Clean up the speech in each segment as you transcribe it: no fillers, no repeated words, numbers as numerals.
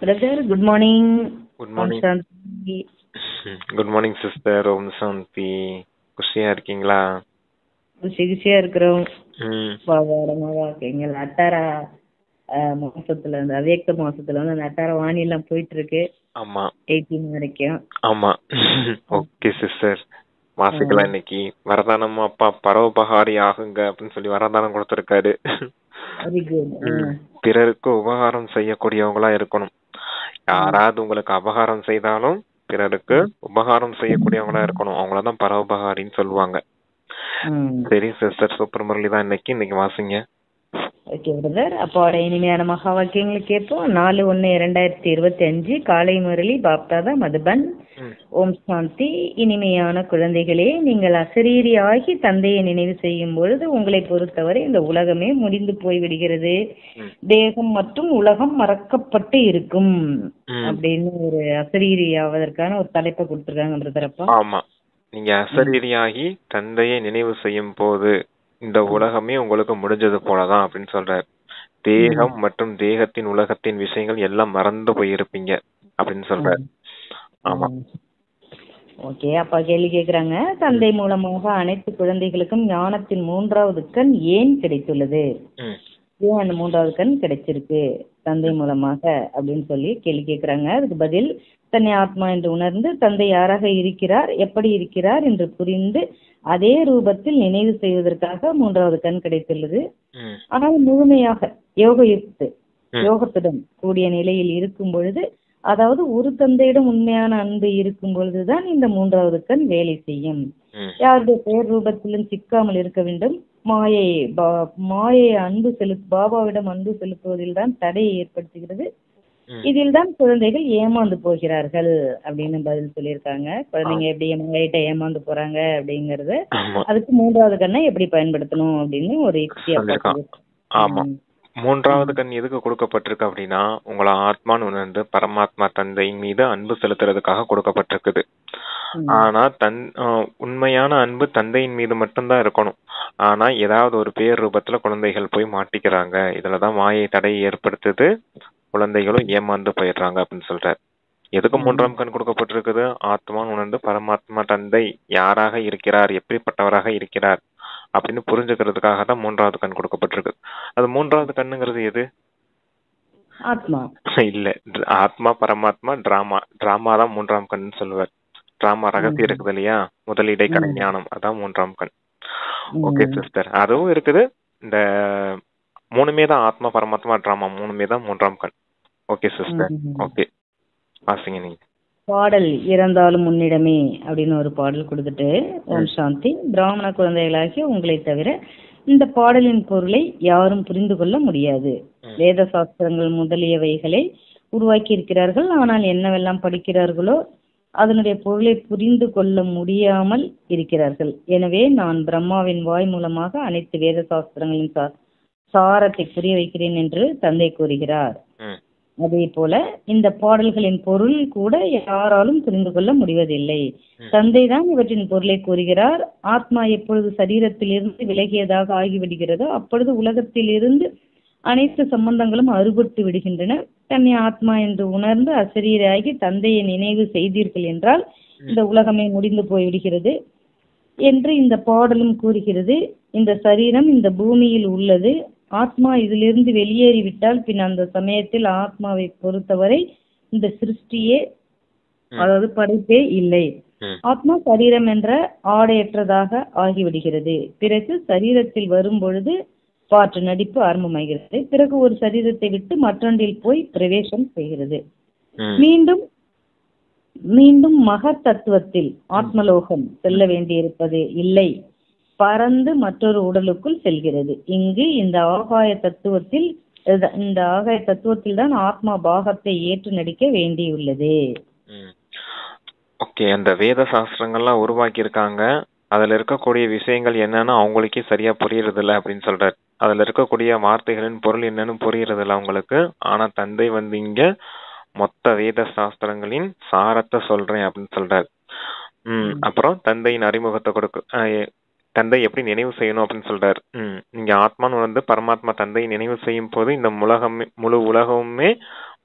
Brother, good morning. Good ஓம் morning. சாந்தி. Good morning sister. ஓம் சாந்தி. குஷியா இருக்கீங்களா? சிகிச்சையா இருக்கிறோம். ம் பாபாரமாக எங்கள் அட்டாரா மாசத்துல இந்த அவ்யக்த மாசத்துல வந்து அந்த அட்டார வாணி எல்லாம் போயிட்டு இருக்கு. ஆமா 18 வரைக்கும். ஆமா. ஓகே சிஸ்டர், வாசிக்கலாம். இன்னைக்கு வரதானம் அப்பா பரோபகாரி ஆகுங்க அப்படின்னு சொல்லி வரதானம் கொடுத்திருக்காரு. Very good. பிறருக்கு உபகாரம் செய்யக்கூடியவங்களா இருக்கணும். யாராவது உங்களுக்கு அபகாரம் செய்தாலும் பிறருக்கு உபகாரம் செய்யக்கூடியவங்களா இருக்கணும். அவங்களதான் பரோபகாரின்னு சொல்லுவாங்க. சரி சிஸ்டர், சூப்பர் முரளி தான் இன்னைக்கு வாசிங்க. ஓகே பிரதர், அப்போட இனிமையான மகா வாக்கியங்களை கேட்போம். 4/1/2025 காலை முரளி பாப்தாதா மதுபன். ஓம் சாந்தி. இனிமையான குழந்தைகளே, நீங்கள் அசரீரியாகி தந்தையை நினைவு செய்யும் பொழுது உங்களை பொறுத்தவரை இந்த உலகமே முடிந்து போய்விடுகிறது. தேகம் மற்றும் உலகம் மறக்கப்பட்டு இருக்கும் அப்படின்னு ஒரு அசரீரி ஆவதற்கான ஒரு தலைப்பை கொடுத்துருக்காங்க பிரதரப்பா. ஆமா, நீங்க அசரீரியாகி தந்தையை நினைவு செய்யும் போது இந்த உலகமே உங்களுக்கு முடிஞ்சது போலதான் அப்படின்னு சொல்றாரு. தேகம் மற்றும் தேகத்தின் உலகத்தின் விஷயங்கள் எல்லாம் மறந்து போயிருப்பீங்க அப்படின்னு சொல்றாரு. ஆமா. ஓகே, அப்பா கேள்வி கேக்குறாங்க. தந்தை மூலமாக அனைத்து குழந்தைகளுக்கும் ஞானத்தின் 3வது கண் ஏன் கிடைத்துள்ளது? ஏன் அந்த 3வது கண் கிடைச்சிருக்கு தந்தை மூலமாக அப்படின்னு சொல்லி கேள்வி கேட்கிறாங்க. அதுக்கு பதில், தன்னை ஆத்மா என்று உணர்ந்து தந்தை யாராக இருக்கிறார், எப்படி இருக்கிறார் என்று புரிந்து அதே ரூபத்தில் நினைவு செய்வதற்காக 3வது கண் கிடைத்துள்ளது. ஆனால் முழுமையாக யோகத்துடன் கூடிய நிலையில் இருக்கும் பொழுது, அதாவது ஒரு தந்தையிடம் உண்மையான அன்பு இருக்கும் பொழுதுதான் இந்த 3வது கண் வேலை செய்யும். யாருடைய பெயர் ரூபத்திலும் சிக்காமல் இருக்க வேண்டும். மாயை அன்பு பாபாவிடம் அன்பு செலுத்துவதில் தான் தடையை ஏற்படுத்துகிறது. இதில் தான் குழந்தைகள் ஏமாந்து போகிறார்கள் அப்படின்னு பதில் சொல்லியிருக்காங்க. குழந்தைங்க எப்படி மாயிட்ட ஏமாந்து போறாங்க அப்படிங்கறது, அதுக்கு 3வது கண்ணை எப்படி பயன்படுத்தணும் அப்படின்னு ஒரு யுக்தியா. ஆமா, 3வது கண் எதுக்கு கொடுக்கப்பட்டிருக்கு அப்படின்னா, உங்களை ஆத்மான்னு உணர்ந்து பரமாத்மா தந்தையின் மீது அன்பு செலுத்துறதுக்காக கொடுக்கப்பட்டிருக்குது. ஆனா உண்மையான அன்பு தந்தையின் மீது மட்டும்தான் இருக்கணும். ஆனா ஏதாவது ஒரு பேர் ரூபத்துல குழந்தைகள் போய் மாட்டிக்கிறாங்க. இதுலதான் மாயை தடையை ஏற்படுத்துது. குழந்தைகளும் ஏமாந்து போயிடுறாங்க அப்படின்னு சொல்றாரு. எதுக்கு 3ஆம் கண் கொடுக்கப்பட்டிருக்குது? ஆத்மான்னு உணர்ந்து பரமாத்மா தந்தை யாராக இருக்கிறார், எப்படிப்பட்டவராக இருக்கிறார் அப்படின்னு புரிஞ்சுக்கிறதுக்காக தான் 3வது கண் கொடுக்கப்பட்டிருக்கு. அது 3வது கண்ணுங்கிறது எது? ஆத்மா இல்ல, ஆத்மா பரமாத்மா டிராமா தான் 3ஆம் கண் சொல்லுவார். டிராமா ரகசியம் இருக்குது இல்லையா, முதலிடை கடை ஞானம், அதான் 3ஆம் கண். ஓகே சிஸ்டர், அதுவும் இருக்குது. இந்த 3மே தான், ஆத்மா பரமாத்மா டிராமா 3மே தான் 3ஆம் கண். Okay sister. ஓகே, வாசிங்க நீங்க. பாடல் இறந்தாலும் முன்னிடமே அப்படின்னு ஒரு பாடல் கொடுத்துட்டு, ஓம் சாந்தி. பிராமண குழந்தைகளாகி உங்களை தவிர இந்த பாடலின் பொருளை யாரும் புரிந்து கொள்ள முடியாது. வேத சாஸ்திரங்கள் முதலியவைகளை உருவாக்கி இருக்கிறார்கள். ஆனால் என்னவெல்லாம் படிக்கிறார்களோ அதனுடைய பொருளை புரிந்து கொள்ள முடியாமல் இருக்கிறார்கள். எனவே நான் பிரம்மாவின் வாய் மூலமாக அனைத்து வேத சாஸ்திரங்களின் சாரத்தை புரிய வைக்கிறேன் என்று தந்தை கூறுகிறார். அதே போல இந்த பாடல்களின் பொருள் கூட யாராலும் புரிந்து கொள்ள முடிவதில்லை. தந்தை தான் இவற்றின் பொருளை கூறுகிறார். ஆத்மா எப்பொழுது சரீரத்தில் இருந்து விலகியதாக ஆகிவிடுகிறதோ அப்பொழுது உலகத்தில் இருந்து அனைத்து சம்பந்தங்களும் அறுபட்டு விடுகின்றன. தன்னை ஆத்மா என்று உணர்ந்து அசரீராகி தந்தையை நினைவு செய்தீர்கள் என்றால் இந்த உலகமே முடிந்து போய்விடுகிறது என்று இந்த பாடலும் கூறுகிறது. இந்த சரீரம் இந்த பூமியில் உள்ளது. ஆத்மா இதிலிருந்து வெளியேறிவிட்டால் பின் அந்த சமயத்தில் ஆத்மாவை பொறுத்தவரை இந்த சிருஷ்டியே, அதாவது படைப்பே இல்லை. ஆத்மா சரீரம் என்ற ஆடையற்றதாக ஆகிவிடுகிறது. பிறகு சரீரத்தில் வரும் பொழுது பாற்று நடிப்பு ஆரம்பமாகிறது. பிறகு ஒரு சரீரத்தை விட்டு மற்றொன்றில் போய் பிரவேசம் செய்கிறது. மீண்டும் மகத் தத்துவத்தில் ஆத்மலோகம் செல்ல வேண்டியிருப்பது இல்லை. பறந்து மற்றொரு உடலுக்குள் செல்கிறது. இங்கு இந்த ஆகாய தத்துவத்தில் தான் ஆத்மா பாகத்தை ஏற்று நடிக்க வேண்டியுள்ளது. ஓகே, அந்த வேத சாஸ்திரங்கள்லாம் உருவாக்கி இருக்காங்க. அதுல இருக்கக்கூடிய விஷயங்கள் என்னன்னு அவங்களுக்கே சரியா புரியறது இல்லை அப்படின்னு சொல்றாரு. அதுல இருக்கக்கூடிய வார்த்தைகளின் பொருள் என்னன்னு புரியறது இல்லை அவங்களுக்கு. ஆனா தந்தை இங்க மொத்த வேத சாஸ்திரங்களின் சாரத்தை சொல்றேன் அப்படின்னு சொல்றாரு. அப்புறம் தந்தையின் அறிமுகத்தை தந்தை எப்படி நினைவு செய்யணும் அப்படின்னு சொல்றாரு. நீங்க ஆத்மான்னு வந்து பரமாத்மா தந்தையை நினைவு செய்யும் போது இந்த முழு உலகமுமே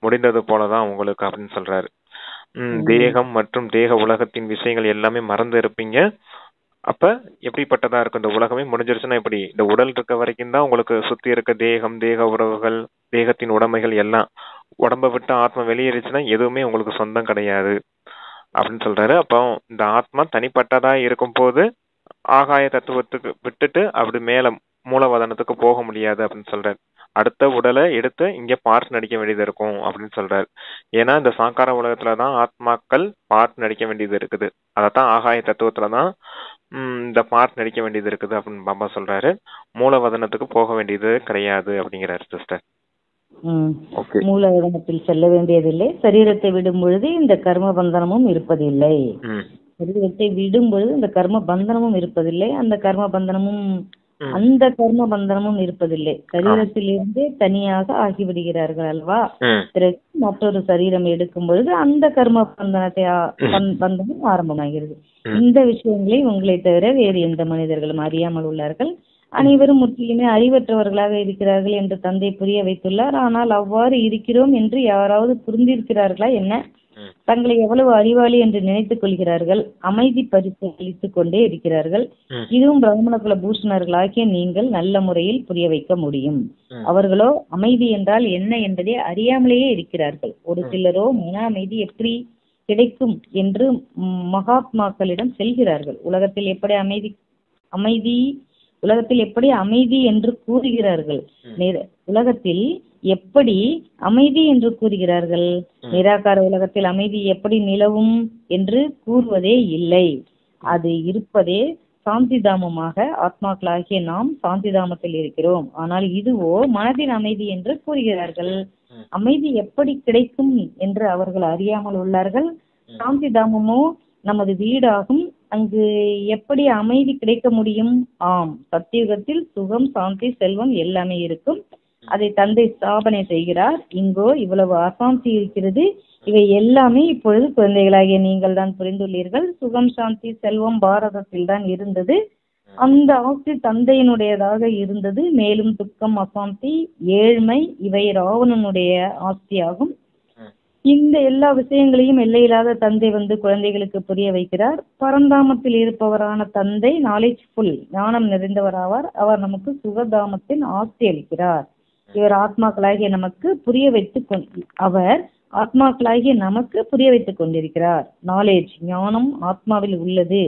முடிந்தது போலதான் உங்களுக்கு அப்படின்னு சொல்றாரு. தேகம் மற்றும் தேக உலகத்தின் விஷயங்கள் எல்லாமே மறந்து இருப்பீங்க. அப்ப எப்படிப்பட்டதா இருக்கும் இந்த உலகமே முடிஞ்சிருச்சுன்னா எப்படி? இந்த உடல் இருக்க வரைக்கும் தான் உங்களுக்கு சுத்தி இருக்க தேகம், தேக உறவுகள், தேகத்தின் உடைமைகள் எல்லாம். உடம்ப விட்டு ஆத்மா வெளியேறிச்சுன்னா எதுவுமே உங்களுக்கு சொந்தம் கிடையாது அப்படின்னு சொல்றாரு. அப்போ இந்த ஆத்மா தனிப்பட்டதா இருக்கும் போது ஆகாய தத்துவத்துக்கு விட்டுட்டு அப்படி மேல மூலவதனத்துக்கு போக முடியாது அப்படின்னு சொல்றாரு. அடுத்த உடலை எடுத்து இங்க பார்ட் நடிக்க வேண்டியது இருக்கும் அப்படின்னு சொல்றாரு. ஏன்னா இந்த சாக்கார உலகத்துலதான் ஆத்மாக்கள் பார்ட் நடிக்க வேண்டியது இருக்குது. அதத்தான் ஆகாய தத்துவத்துலதான் இந்த பார்ட் நடிக்க வேண்டியது இருக்குது அப்படின்னு பாபா சொல்றாரு. மூலவதனத்துக்கு போக வேண்டியது கிடையாது அப்படிங்கிறாரு சிஸ்டர். மூலவதனத்தில் செல்ல வேண்டியதில்லை. சரீரத்தை விடும் பொழுது இந்த கர்ம பந்தனமும் இருப்பதில்லை. சரீரத்தை விடும் பொழுது இந்த கர்ம பந்தனமும் இருப்பதில்லை. அந்த கர்ம பந்தனமும் இருப்பதில்லை. சரீரத்திலிருந்தே தனியாக ஆகிவிடுகிறார்கள் அல்வா. பிறகு மற்றொரு சரீரம் எடுக்கும் பொழுது அந்த கர்ம பந்தனம் ஆரம்பமாகிறது. இந்த விஷயங்களை உங்களை தவிர வேறு எந்த மனிதர்களும் அறியாமல் உள்ளார்கள். அனைவரும் முற்றிலுமே அறிவற்றவர்களாக இருக்கிறார்கள் என்று தந்தை புரிய வைத்துள்ளார். ஆனால் அவ்வாறு இருக்கிறோம் என்று யாராவது புரிந்திருக்கிறார்களா என்ன? தங்களை எவ்வளவு அறிவாளி என்று நினைத்துக் கொள்கிறார்கள். அமைதி பரிசு அளித்துக் கொண்டே இருக்கிறார்கள். இதுவும் பிராமண குல பூஷணர்களாகிய நீங்கள் நல்ல முறையில் புரிய வைக்க முடியும். அவர்களோ அமைதி என்றால் என்ன என்பதை அறியாமலேயே இருக்கிறார்கள். ஒரு சிலரோ மன அமைதி எப்படி கிடைக்கும் என்று மகாத்மாக்களிடம் செல்கிறார்கள். உலகத்தில் எப்படி அமைதி என்று கூறுகிறார்கள். உலகத்தில் எப்படி அமைதி என்று கூறுகிறார்கள். நிராகார உலகத்தில் அமைதி எப்படி நிலவும் என்று கூறுவதே இல்லை. அது இருப்பதே சாந்திதாமமாக. ஆத்மாக்களாகிய நாம் சாந்திதாமத்தில் இருக்கிறோம். ஆனால் இதுவோ மனதின் அமைதி என்று கூறுகிறார்கள். அமைதி எப்படி கிடைக்கும் என்று அவர்கள் அறியாமல் உள்ளார்கள். சாந்திதாமமோ நமது வீடாகும். அங்கு எப்படி அமைதி கிடைக்க முடியும்? ஆம், சத்தியுகத்தில் சுகம், சாந்தி, செல்வம் எல்லாமே இருக்கும். அதை தந்தை ஸ்தாபனை செய்கிறார். இங்கோ இவ்வளவு அசாந்தி இருக்கிறது. இவை எல்லாமே இப்பொழுது குழந்தைகளாகிய நீங்கள் தான் புரிந்துள்ளீர்கள். சுகம், சாந்தி, செல்வம் பாரதத்தில் தான் இருந்தது. அந்த ஆஸ்தி தந்தையினுடையதாக இருந்தது. மேலும் துக்கம், அசாந்தி, ஏழ்மை இவை ராவணனுடைய ஆஸ்தியாகும். இந்த எல்லா விஷயங்களையும் எல்லையில்லாத தந்தை வந்து குழந்தைகளுக்கு புரிய வைக்கிறார். பரந்தாமத்தில் இருப்பவரான தந்தை நாலேஜ்ஃபுல், ஞானம் நிறைந்தவராவார். அவர் நமக்கு சுகதாமத்தின் ஆஸ்தி அளிக்கிறார். இவர் ஆத்மாக்களாகிய நமக்கு புரிய வைத்துக் கொண்டிருக்கிறார். நாலேஜ், ஞானம் ஆத்மாவில் உள்ளது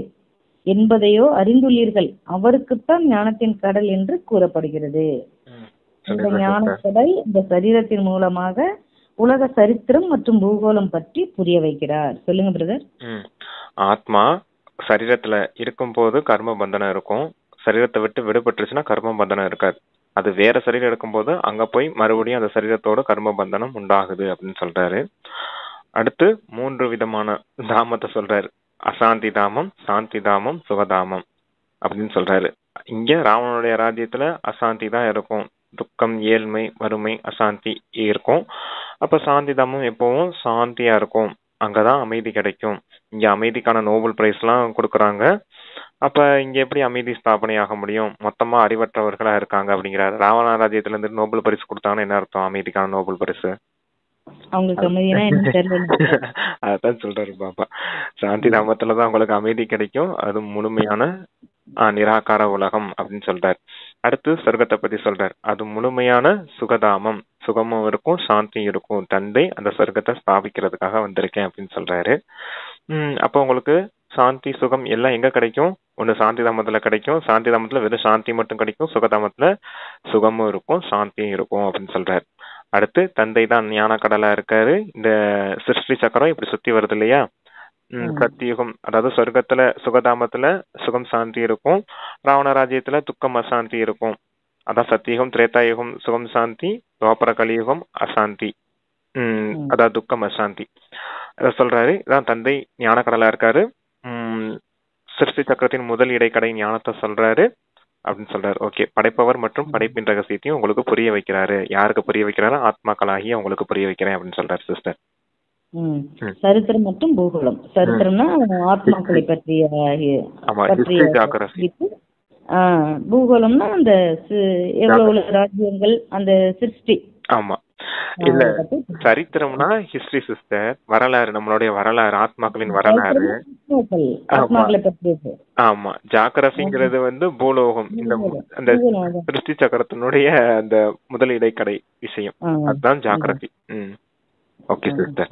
என்பதையோ அறிந்துள்ளீர்கள். அவருக்குத்தான் ஞானத்தின் கடல் என்று கூறப்படுகிறது. இந்த ஞான கடல் இந்த சரீரத்தின் மூலமாக உலக சரித்திரம் மற்றும் பூகோளம் பற்றி புரிய வைக்கிறார். சொல்லுங்க பிரதர். ஆத்மா சரீரத்துல இருக்கும் போது கர்ம பந்தனம் இருக்கும். சரீரத்தை விட்டு விடுபட்டுருச்சுன்னா கர்ம பந்தனம் இருக்காது. அது வேற சரீரம் எடுக்கும்போது அங்க போய் மறுபடியும் அந்த சரீரத்தோட கர்ம பந்தனம் உண்டாகுது அப்படின்னு சொல்றாரு. அடுத்து 3 விதமான தாமத்தை சொல்றாரு. அசாந்தி தாமம், சாந்தி தாமம், சுகதாமம் அப்படின்னு சொல்றாரு. இங்க ராவணனுடைய ராஜ்யத்துல அசாந்தி தான் இருக்கும். துக்கம், ஏழ்மை, வறுமை, அசாந்தி இருக்கும். அப்ப சாந்தி தாமம் எப்பவும் சாந்தியா இருக்கும். அங்கதான் அமைதி கிடைக்கும். இங்க அமைதிக்கான நோபல் பிரைஸ் எல்லாம் கொடுக்கறாங்க. அப்ப இங்க எப்படி அமைதி ஸ்தாபனை ஆக முடியும்? மொத்தமா அறிவற்றவர்களா இருக்காங்க அப்படிங்கிறாரு. ராவண ராஜ்யத்துல இருந்து நோபல் பரிசு கொடுத்தாங்கன்னா என்ன அர்த்தம்? அமைதிக்கான நோபல் பரிசு அதான் சொல்றாரு பாபா. சாந்தி தாமத்துலதான் உங்களுக்கு அமைதி கிடைக்கும். அது முழுமையான நிராகார உலகம் அப்படின்னு சொல்றாரு. அடுத்து சொர்க்கத்தை பத்தி சொல்றாரு. அது முழுமையான சுகதாமம். சுகமும் இருக்கும், சாந்தியும் இருக்கும். தந்தை அந்த சொர்க்கத்தை ஸ்தாபிக்கிறதுக்காக வந்திருக்கேன் அப்படின்னு சொல்றாரு. அப்ப உங்களுக்கு சாந்தி, சுகம் எல்லாம் எங்க கிடைக்கும்? ஒண்ணு சாந்தி தாமத்துல கிடைக்கும். சாந்தி தாமத்துல வெறும் சாந்தி மட்டும் கிடைக்கும். சுகதாமத்துல சுகமும் இருக்கும், சாந்தியும் இருக்கும் அப்படின்னு சொல்றாரு. அடுத்து தந்தை தான் ஞான கடலா இருக்காரு. இந்த சிருஷ்டி சக்கரம் இப்படி சுத்தி வருது இல்லையா? சத்தியுகம், அதாவது சொர்க்கத்துல சுகதாமத்துல சுகம், சாந்தி இருக்கும். ராவண ராஜ்யத்துல துக்கம், அசாந்தி இருக்கும். அதான் சத்தியுகம், திரேதாயுகம் சுகம், சாந்தி, துவாபர கலியுகம் அசாந்தி, அதாவது துக்கம், அசாந்தி. அத சொல்றாரு. இதான் தந்தை ஞான கடலா இருக்காரு. சிருஷ்டி சக்கரத்தின் முதல் இடைக்கடை ஞானத்தை சொல்றாரு அப்படின்னு சொல்றாரு. ஓகே, படைப்பவர் மற்றும் படைப்பின் ரகசியத்தையும் உங்களுக்கு புரிய வைக்கிறாரு. யாருக்கு புரிய வைக்கிறாரு? ஆத்மாக்களாகி உங்களுக்கு புரிய வைக்கிறேன் அப்படின்னு சொல்றாரு சிஸ்டர். சரித்திரம் மற்றும் பூகோளம். சரித்திரம்னா ஆத்மாக்களை பற்றிய, பூகோளம்னா அந்த எவ்வளவு ராஜ்யங்கள், அந்த சிருஷ்டி. ஆமா, இல்ல அதை பத்தி சரித்திரம்னா ஹிஸ்டரி சிஸ்டர், வரலாறு, நம்மளுடைய வரலாறு, ஆத்மாக்களின் வரலாறு. ஆத்மாக்கள் ஆமா ஆத்மாக்களை பற்றியது. ஆமா, ஜாகிரபிங்கிறது வந்து பூலோகம், இந்த அந்த பூகோளம். சிருஷ்டி சக்கரத்தினுடைய அந்த முதல் இடைக்கடை விஷயம், அதுதான் ஜாகிரபி. Okay sister.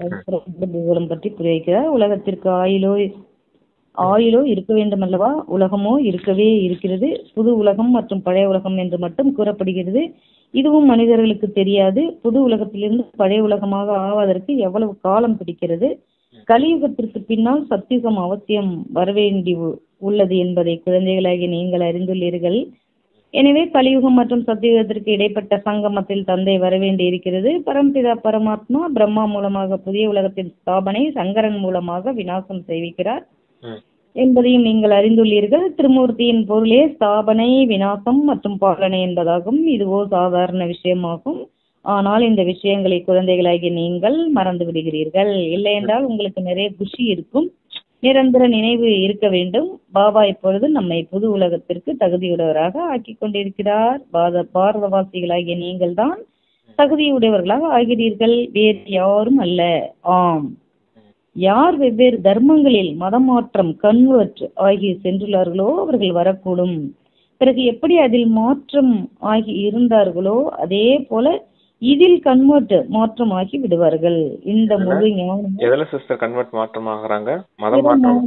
பூகோளம் பற்றி புரிய வைக்கிறார். உலகத்திற்கு ஆயுளோ இருக்க வேண்டும் அல்லவா? உலகமோ இருக்கவே இருக்கிறது. புது உலகம் மற்றும் பழைய உலகம் என்று மட்டும் கூறப்படுகிறது. இதுவும் மனிதர்களுக்கு தெரியாது. புது உலகத்திலிருந்து பழைய உலகமாக ஆவதற்கு எவ்வளவு காலம் பிடிக்கிறது. கலியுகத்திற்கு பின்னால் சத்தியுகம் அவசியம் வரவேண்டி உள்ளது என்பதை குழந்தைகளாகி நீங்கள் அறிந்துள்ளீர்கள். எனவே கலியுகம் மற்றும் சத்தியுகத்திற்கு இடைப்பட்ட சங்கமத்தில் தந்தை வரவேண்டி இருக்கிறது. பரம்பிதா பரமாத்மா பிரம்மா மூலமாக புதிய உலகத்தின் ஸ்தாபனை, சங்கரன் மூலமாக விநாசம் செய்விக்கிறார் என்பதையும் நீங்கள் அறிந்துள்ளீர்கள். திருமூர்த்தியின் பொருளே ஸ்தாபனை, விநாசம் மற்றும் பாலனை என்பதாகும். இதுவோ சாதாரண விஷயமாகும். ஆனால் இந்த விஷயங்களை குழந்தைகளாகி நீங்கள் மறந்து விடுகிறீர்கள். இல்லை என்றால் உங்களுக்கு நிறைய குஷி இருக்கும், நிரந்தர நினைவு இருக்க வேண்டும். பாபா இப்பொழுது நம்மை புது உலகத்திற்கு தகுதியுடையவராக ஆக்கி கொண்டிருக்கிறார். பாரதவாசிகளாகிய நீங்கள் தான் தகுதியுடையவர்களாக ஆகிறீர்கள், வேறு யாரும் அல்ல. ஆம், யார் வெவ்வேறு தர்மங்களில் மதமாற்றம் கன்வெர்ட் ஆகி சென்றுள்ளார்களோ அவர்கள் வரக்கூடும். பிறகு எப்படி அதில் மாற்றம் ஆகி இருந்தார்களோ அதே போல இதில் கன்வெர்ட் மாற்றமாகி விடுவார்கள். இந்த முழு ஞானம் எதுல சிஸ்டர் கன்வெர்ட் மாற்றம் ஆகுறாங்க? மதம் மாற்றம்,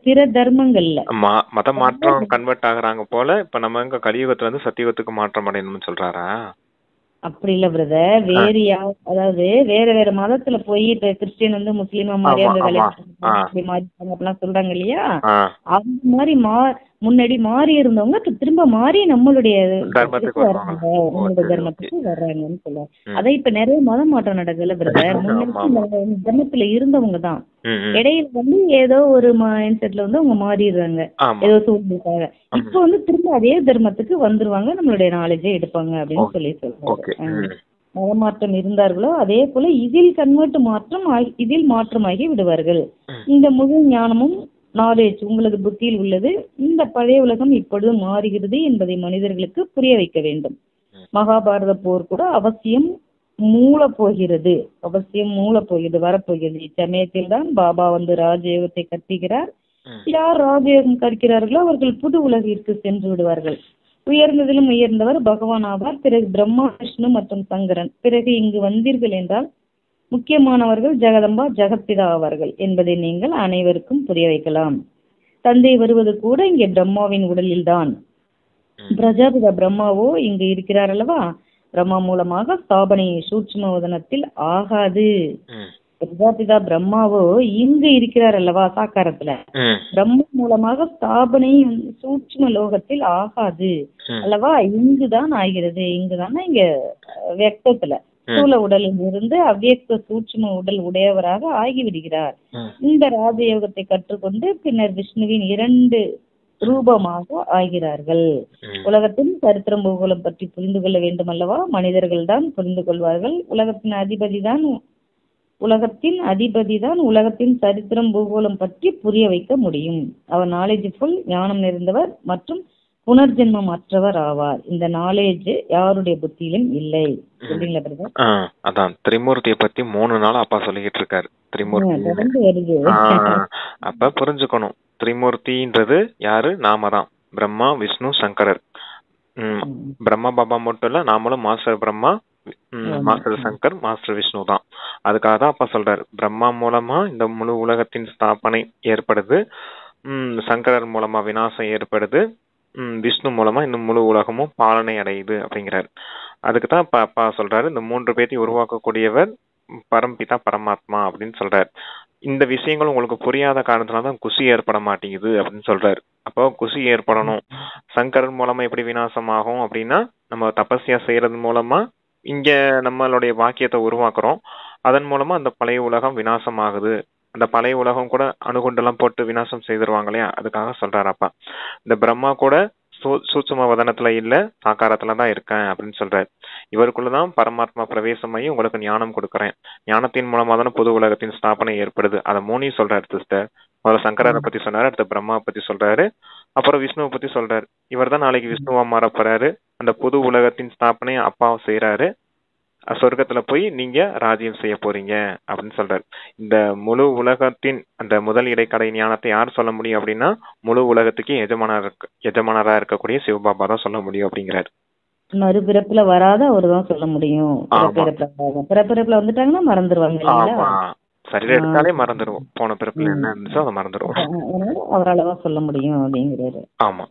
பிற தர்மங்கள்ல மத மாற்றம் கன்வெர்ட் ஆகுறாங்க போல. இப்ப நம்ம இங்க கலியுகத்துல இருந்து சத்தியுகத்துக்கு மாற்றம் அடையணும்னு சொல்றாரா? அப்படி இல்ல பிரதர். வேறு அதாவது வேற வேற மதத்துல போய் இப்ப கிறிஸ்டியன் வந்து முஸ்லீமா மாறி அங்க கல்யாணம் அப்படிலாம் சொல்றாங்க இல்லையா? அந்த மாதிரி முன்னாடி மாறி இருந்தவங்க திரும்ப மாறி நம்மளுடைய தர்மத்துக்கு வர்றாங்கன்னு சொல்லுவாங்க. அதை இப்ப நிறைய மதம் மாற்றம் நடக்குதுல்ல பிரதர். முன்னாடி தர்மத்துல இருந்தவங்க தான் இடையில வந்து ஏதோ ஒரு மைண்ட் செட்ல வந்து அவங்க மாறிடுறாங்க ஏதோ சூழ்நிலைக்காக. இப்ப வந்து திரும்ப அதே தர்மத்துக்கு வந்துருவாங்க, நம்மளுடைய நாலேஜே எடுப்பாங்க அப்படின்னு சொல்லி சொல்றாங்க. மதமாற்றம் இருந்தார்களோ அதே போல இதில் கன்வெர்ட் மாற்றம் இதில் மாற்றமாகி விடுவார்கள். இந்த முழு ஞானமும் நாலேஜ் உங்களுக்கு புத்தியில் உள்ளது. இந்த பழைய உலகம் இப்பொழுது மாறுகிறது என்பதை மனிதர்களுக்கு புரிய வைக்க வேண்டும். மகாபாரத போர் கூட அவசியம் மூலப்போகிறது, வரப்போகிறது. இச்சமயத்தில் தான் பாபா வந்து ராஜயோகத்தை கற்பிக்கிறார். யார் ராஜயோகம் கற்கிறார்களோ அவர்கள் புது உலகிற்கு சென்று விடுவார்கள். உயர்ந்ததிலும் உயர்ந்தவர் பகவான் ஆவார். பிறகு பிரம்மா, விஷ்ணு மற்றும் சங்கரன். பிறகு இங்கு வந்தீர்கள் என்றால் முக்கியமானவர்கள் ஜெகதம்பா, ஜெகத்பிதா ஆவார்கள் என்பதை நீங்கள் அனைவருக்கும் புரிய வைக்கலாம். தந்தை வருவது கூட இங்கே பிரம்மாவின் உடலில் தான். பிரஜாபிதா பிரம்மாவோ இங்கு இருக்கிறார் அல்லவா? பிரம்மா மூலமாக ஸ்தாபனை சூட்சும வதனத்தில் ஆகாது. பிரஜாபிதா பிரம்மாவோ இங்கு இருக்கிறார் அல்லவா சாக்காரத்துல? பிரம்மா மூலமாக ஸ்தாபனை சூட்சும லோகத்தில் ஆகாது அல்லவா? இங்குதான் ஆகிறது. இங்குதான் இங்க வெக்தத்துல ஸ்தூல உடலில் இருந்து அவ்வியக்த சூட்சும உடல் உடையவராக ஆகிவிடுகிறார். இந்த ராஜயோகத்தை கற்றுக்கொண்டு பின்னர் விஷ்ணுவின் 2 ரூபமாக ஆகிறார்கள். உலகத்தின் சரித்திரம் பூகோளம் பற்றி புரிந்து கொள்ள வேண்டும் அல்லவா? மனிதர்கள் தான் புரிந்து கொள்வார்கள். உலகத்தின் அதிபதி தான் உலகத்தின் சரித்திரம் பூகோளம் பற்றி புரிய வைக்க முடியும். அவர் நாலேஜ்ஃபுல், ஞானம் நிறைந்தவர் மற்றும் புனர்ஜென்மம் அற்றவர் ஆவார். இந்த நாலேஜ் யாருடைய புத்தியிலும் இல்லை. அதான் திரிமூர்த்தியை பத்தி 3 நாள் அப்பா சொல்லிக்கிட்டு இருக்காரு. திரிமூர்த்தி அப்ப புரிஞ்சுக்கணும், திரிமூர்த்தின்றது யாரு? நாம தான். பிரம்மா, விஷ்ணு, சங்கரர். பிரம்மா பாபா மட்டும் இல்ல, நாமளும் master Brahma, master Shankar, master Vishnu தான். அதுக்காக தான் அப்பா சொல்றாரு, பிரம்மா மூலமா இந்த முழு உலகத்தின் ஸ்தாபனை ஏற்படுது, சங்கரர் மூலமா விநாசம் ஏற்படுது, விஷ்ணு மூலமா இந்த முழு உலகமும் பாலனை அடையுது அப்படிங்கிறார். அதுக்குதான் இப்ப அப்பா சொல்றாரு, இந்த 3 பேரையும் உருவாக்கக்கூடியவர் பரம்பிதா பரமாத்மா அப்படின்னு சொல்றாரு. இந்த விஷயங்கள் உங்களுக்கு புரியாத காரணத்தினாலதான் குஷி ஏற்பட மாட்டேங்குது அப்படின்னு சொல்றாரு. அப்போ குஷி ஏற்படணும். சங்கரன் மூலமா எப்படி விநாசம் ஆகும் அப்படின்னா, நம்ம தபஸ்யா செய்யறது மூலமா இங்க நம்மளுடைய வாக்கியத்தை உருவாக்குறோம். அதன் மூலமா அந்த பழைய உலகம் விநாசம் ஆகுது. அந்த பழைய உலகம் கூட அணுகுண்டெல்லாம் போட்டு விநாசம் செய்திருவாங்க இல்லையா, அதுக்காக சொல்றாருப்பா. இந்த பிரம்மா கூட சூட்சும வதனத்துல இல்ல, சாக்காரத்துலதான் இருக்கேன் அப்படின்னு சொல்றாரு. இவருக்குள்ளதான் பரமாத்மா பிரவேசமாயி உங்களுக்கு ஞானம் கொடுக்கறேன். ஞானத்தின் மூலமா தானே புது உலகத்தின் ஸ்தாபனை ஏற்படுது. அதை 3 சொல்றாரு சிஸ்டர். முதல்ல சங்கரரை பத்தி சொன்னாரு, அடுத்து பிரம்மா பத்தி சொல்றாரு, அப்புறம் விஷ்ணுவை பத்தி சொல்றாரு. இவர் தான் நாளைக்கு விஷ்ணுவா மாற போறாரு. அந்த புது உலகத்தின் ஸ்தாபனை அப்பா செய்யறாரு. சொர்க்கத்துல போய் நீங்க ராஜ்யம் செய்ய போறீங்க அப்படின்னு சொல்றாரு. இந்த முழு உலகத்தின் அந்த முதல் இடைக்கடை ஞானத்தை யார் சொல்ல முடியும் அப்படின்னா, முழு உலகத்துக்கு எஜமானரா இருக்கக்கூடிய சிவபாபா தான் சொல்ல முடியும் அப்படிங்கிறாரு. மறுபிறப்புல வராத அவர் தான் சொல்ல முடியும். பிறப்பிறப்புல வந்துட்டாங்கன்னா மறந்துடுவாங்க இல்லைங்களா? சரீரம் எடுத்தாலே மறந்துடுவோம், போன பிறப்புல என்ன இருந்துச்சோ அதை மறந்துடுவோம். அவரால் தான் சொல்ல முடியும் அப்படிங்கிறாரு. ஆமா.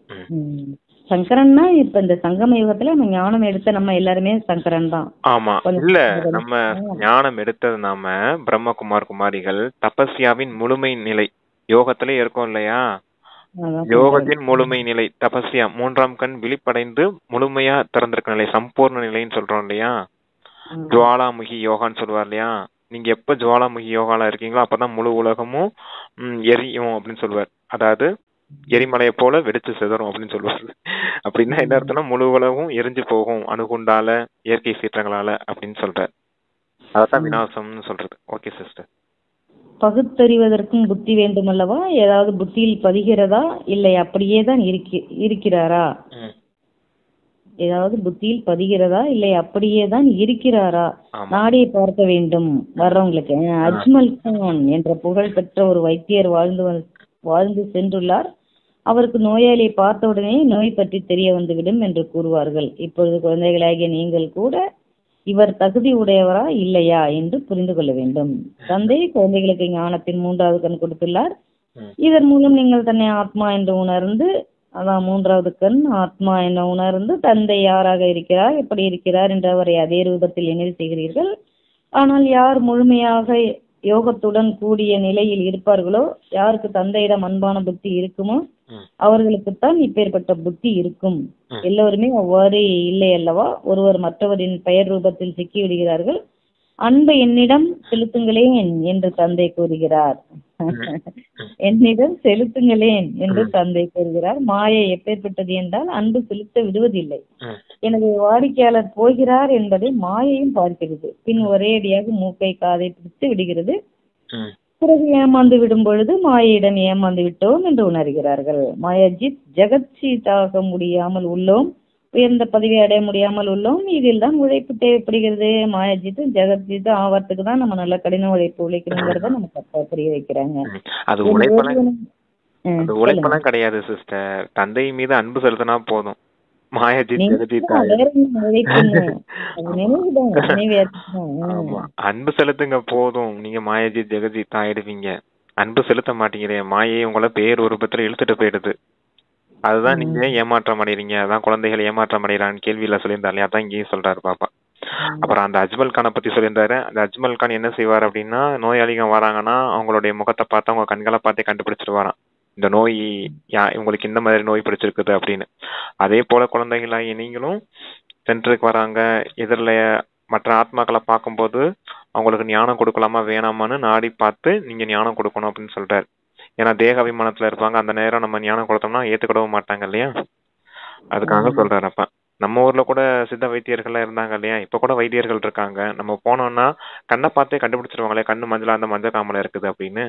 சங்கரன்னா இப்ப இந்த சங்கம யுகத்துல நம்ம ஞானம் எடுத்த நம்ம எல்லாருமே சங்கரன் தான். ஆமா. இல்ல, நம்ம ஞானம் எடுத்தது நாம பிரம்மகுமார் குமாரிகள் தபஸ்யாவின் முழுமை நிலை யோகத்திலே இருக்கோம் இல்லையா? யோகத்தின் முழுமை நிலை தபஸ்யா, மூன்றாம் கண் விழிப்படைந்து முழுமையா திறந்திருக்க நிலை, சம்பூர்ண நிலைன்னு சொல்றோம் இல்லையா? ஜுவாலாமுகி யோகான்னு சொல்லுவார் இல்லையா? நீங்க எப்ப ஜுவாலாமுகி யோகால இருக்கீங்களோ அப்பதான் முழு உலகமும் எரியும் அப்படின்னு சொல்லுவார். அதாவது எரிமலையை போல வெடிச்சு சிதறும் அப்படின்னு சொல்லுவாரு. அப்படின்னா என்ன அர்த்தம்னா, முழு உலகம் எரிஞ்சு போகும் அணுகுண்டால, இயற்கை சீற்றங்களால அப்படின்னு சொல்றாரு. அதான் விநாசம்னு சொல்றது. Okay sister. பகுத்தறிவதற்கும் புத்தி வேண்டும் அல்லவா? ஏதாவது புத்தியில் பதிகிறதா இல்லை அப்படியே தான் இருக்கிறாரா? ஏதாவது புத்தியில் பதிகிறதா இல்லை அப்படியே தான் இருக்கிறாரா? நாடியை பார்க்க வேண்டும் வர்றவங்களுக்கு. அஜ்மல் கான் என்ற புகழ் பெற்ற ஒரு வைத்தியர் வாழ்ந்து சென்றுள்ளார். அவருக்கு நோயாளியை பார்த்தவுடனே நோய் பற்றி தெரிய வந்துவிடும் என்று கூறுவார்கள். இப்பொழுது குழந்தைகளாகிய நீங்கள் கூட இவர் தகுதி உடையவரா இல்லையா என்று புரிந்து கொள்ள வேண்டும். தந்தை குழந்தைகளுக்கு ஞானத்தின் 3வது கண் கொடுத்துள்ளார். இதன் மூலம் நீங்கள் தன்னை ஆத்மா என்று உணர்ந்து, அதான் 3வது கண் ஆத்மா என உணர்ந்து தந்தை யாராக இருக்கிறார், எப்படி இருக்கிறார் என்று அவரை அதே ரூபத்தில் நினைவு செய்கிறீர்கள். ஆனால் யார் முழுமையாக யோகத்துடன் கூடிய நிலையில் இருப்பார்களோ, யாருக்கு தந்தையிடம் அன்பான புத்தி இருக்குமோ அவர்களுக்குத்தான் இப்பேற்பட்ட புத்தி இருக்கும். எல்லோருமே அவ்வாறு இல்லை அல்லவா? ஒருவர் மற்றவரின் பெயர் ரூபத்தில் சிக்கி விடுகிறார்கள். அன்பை என்னிடம் செலுத்துங்களேன் என்று தந்தை கூறுகிறார். என்னிடம் செலுத்துங்களேன் என்று தந்தை கூறுகிறார். மாயை எப்பேற்பட்டது என்றால் அன்பு செலுத்த விடுவதில்லை. எனவே வாடிக்கையாளர் போகிறார் என்பதை மாயையும் பார்க்கிறது. பின் ஒரேடியாக மூக்கை காதை பிடித்து விடுகிறது. பிறகு ஏமாந்து விடும் பொழுது மாயையிடம் ஏமாந்து விட்டோம் என்று உணர்கிறார்கள். மாயாஜித் ஜெகத்ஜீத்தாக முடியாமல் உள்ளோம், உயர்ந்த பதவி அடைய முடியாமல் உள்ளோம். இதில் தான் உழைப்பு தேவைப்படுகிறது. மாயாஜித்தும் ஜெகத்ஜீத்தும் ஆவறதுக்கு தான் நம்ம நல்ல கடின உழைப்பு உழைக்கணுங்கிறத நமக்கு புரிய வைக்கிறாங்க. அது உழைப்பெல்லாம் கிடையாது சிஸ்டர். தந்தை மீது அன்பு செலுத்தினா போதும். அன்பு செலுத்துங்க போதும், நீங்க மாயாஜித் ஜெகஜித் ஆயிடுவீங்க. அன்பு செலுத்த மாட்டீங்களே, மாயை உங்களை பேர் ரூபத்துல இழுத்துட்டு போயிடுது. அதுதான் நீங்க ஏமாற்றம் அடைறீங்க. அதான் குழந்தைகள் ஏமாற்றம் அடைகிறான்னு கேள்வியில சொல்லியிருந்தாரு. அதான் இங்கேயும் சொல்றாரு பாப்பா. அப்புறம் அந்த அஜ்மல் கானை பத்தி சொல்லியிருந்தாரு. அந்த அஜ்மல் கான் என்ன செய்வார் அப்படின்னா, நோயாளிகள் வராங்கன்னா அவங்களுடைய முகத்தை பார்த்து அவங்க கண்களை பார்த்தே கண்டுபிடிச்சிட்டு வரான் இந்த நோய் இவங்களுக்கு இந்த மாதிரி நோய் பிடிச்சிருக்குது அப்படின்னு. அதே போல குழந்தைகளாகி நீங்களும் சென்டருக்கு வராங்க, எதிரில் மற்ற ஆத்மாக்களை பார்க்கும்போது அவங்களுக்கு ஞானம் கொடுக்கலாமா வேணாமான்னு நாடி பார்த்து நீங்க ஞானம் கொடுக்கணும் அப்படின்னு சொல்றாரு. ஏன்னா தேக அபிமானத்துல இருப்பாங்க. அந்த நேரம் நம்ம ஞானம் கொடுத்தோம்னா ஏத்துக்கிடவும் மாட்டாங்க இல்லையா? அதுக்காக சொல்றாரு. அப்ப நம்ம ஊர்ல கூட சித்த வைத்தியர்கள்லாம் இருந்தாங்க இல்லையா? இப்ப கூட வைத்தியர்கள் இருக்காங்க. நம்ம போனோம்னா கண்ணை பார்த்தே கண்டுபிடிச்சிருவாங்களே, கண்ணு மஞ்சளா அந்த மஞ்சள் காமலை இருக்குது அப்படின்னு.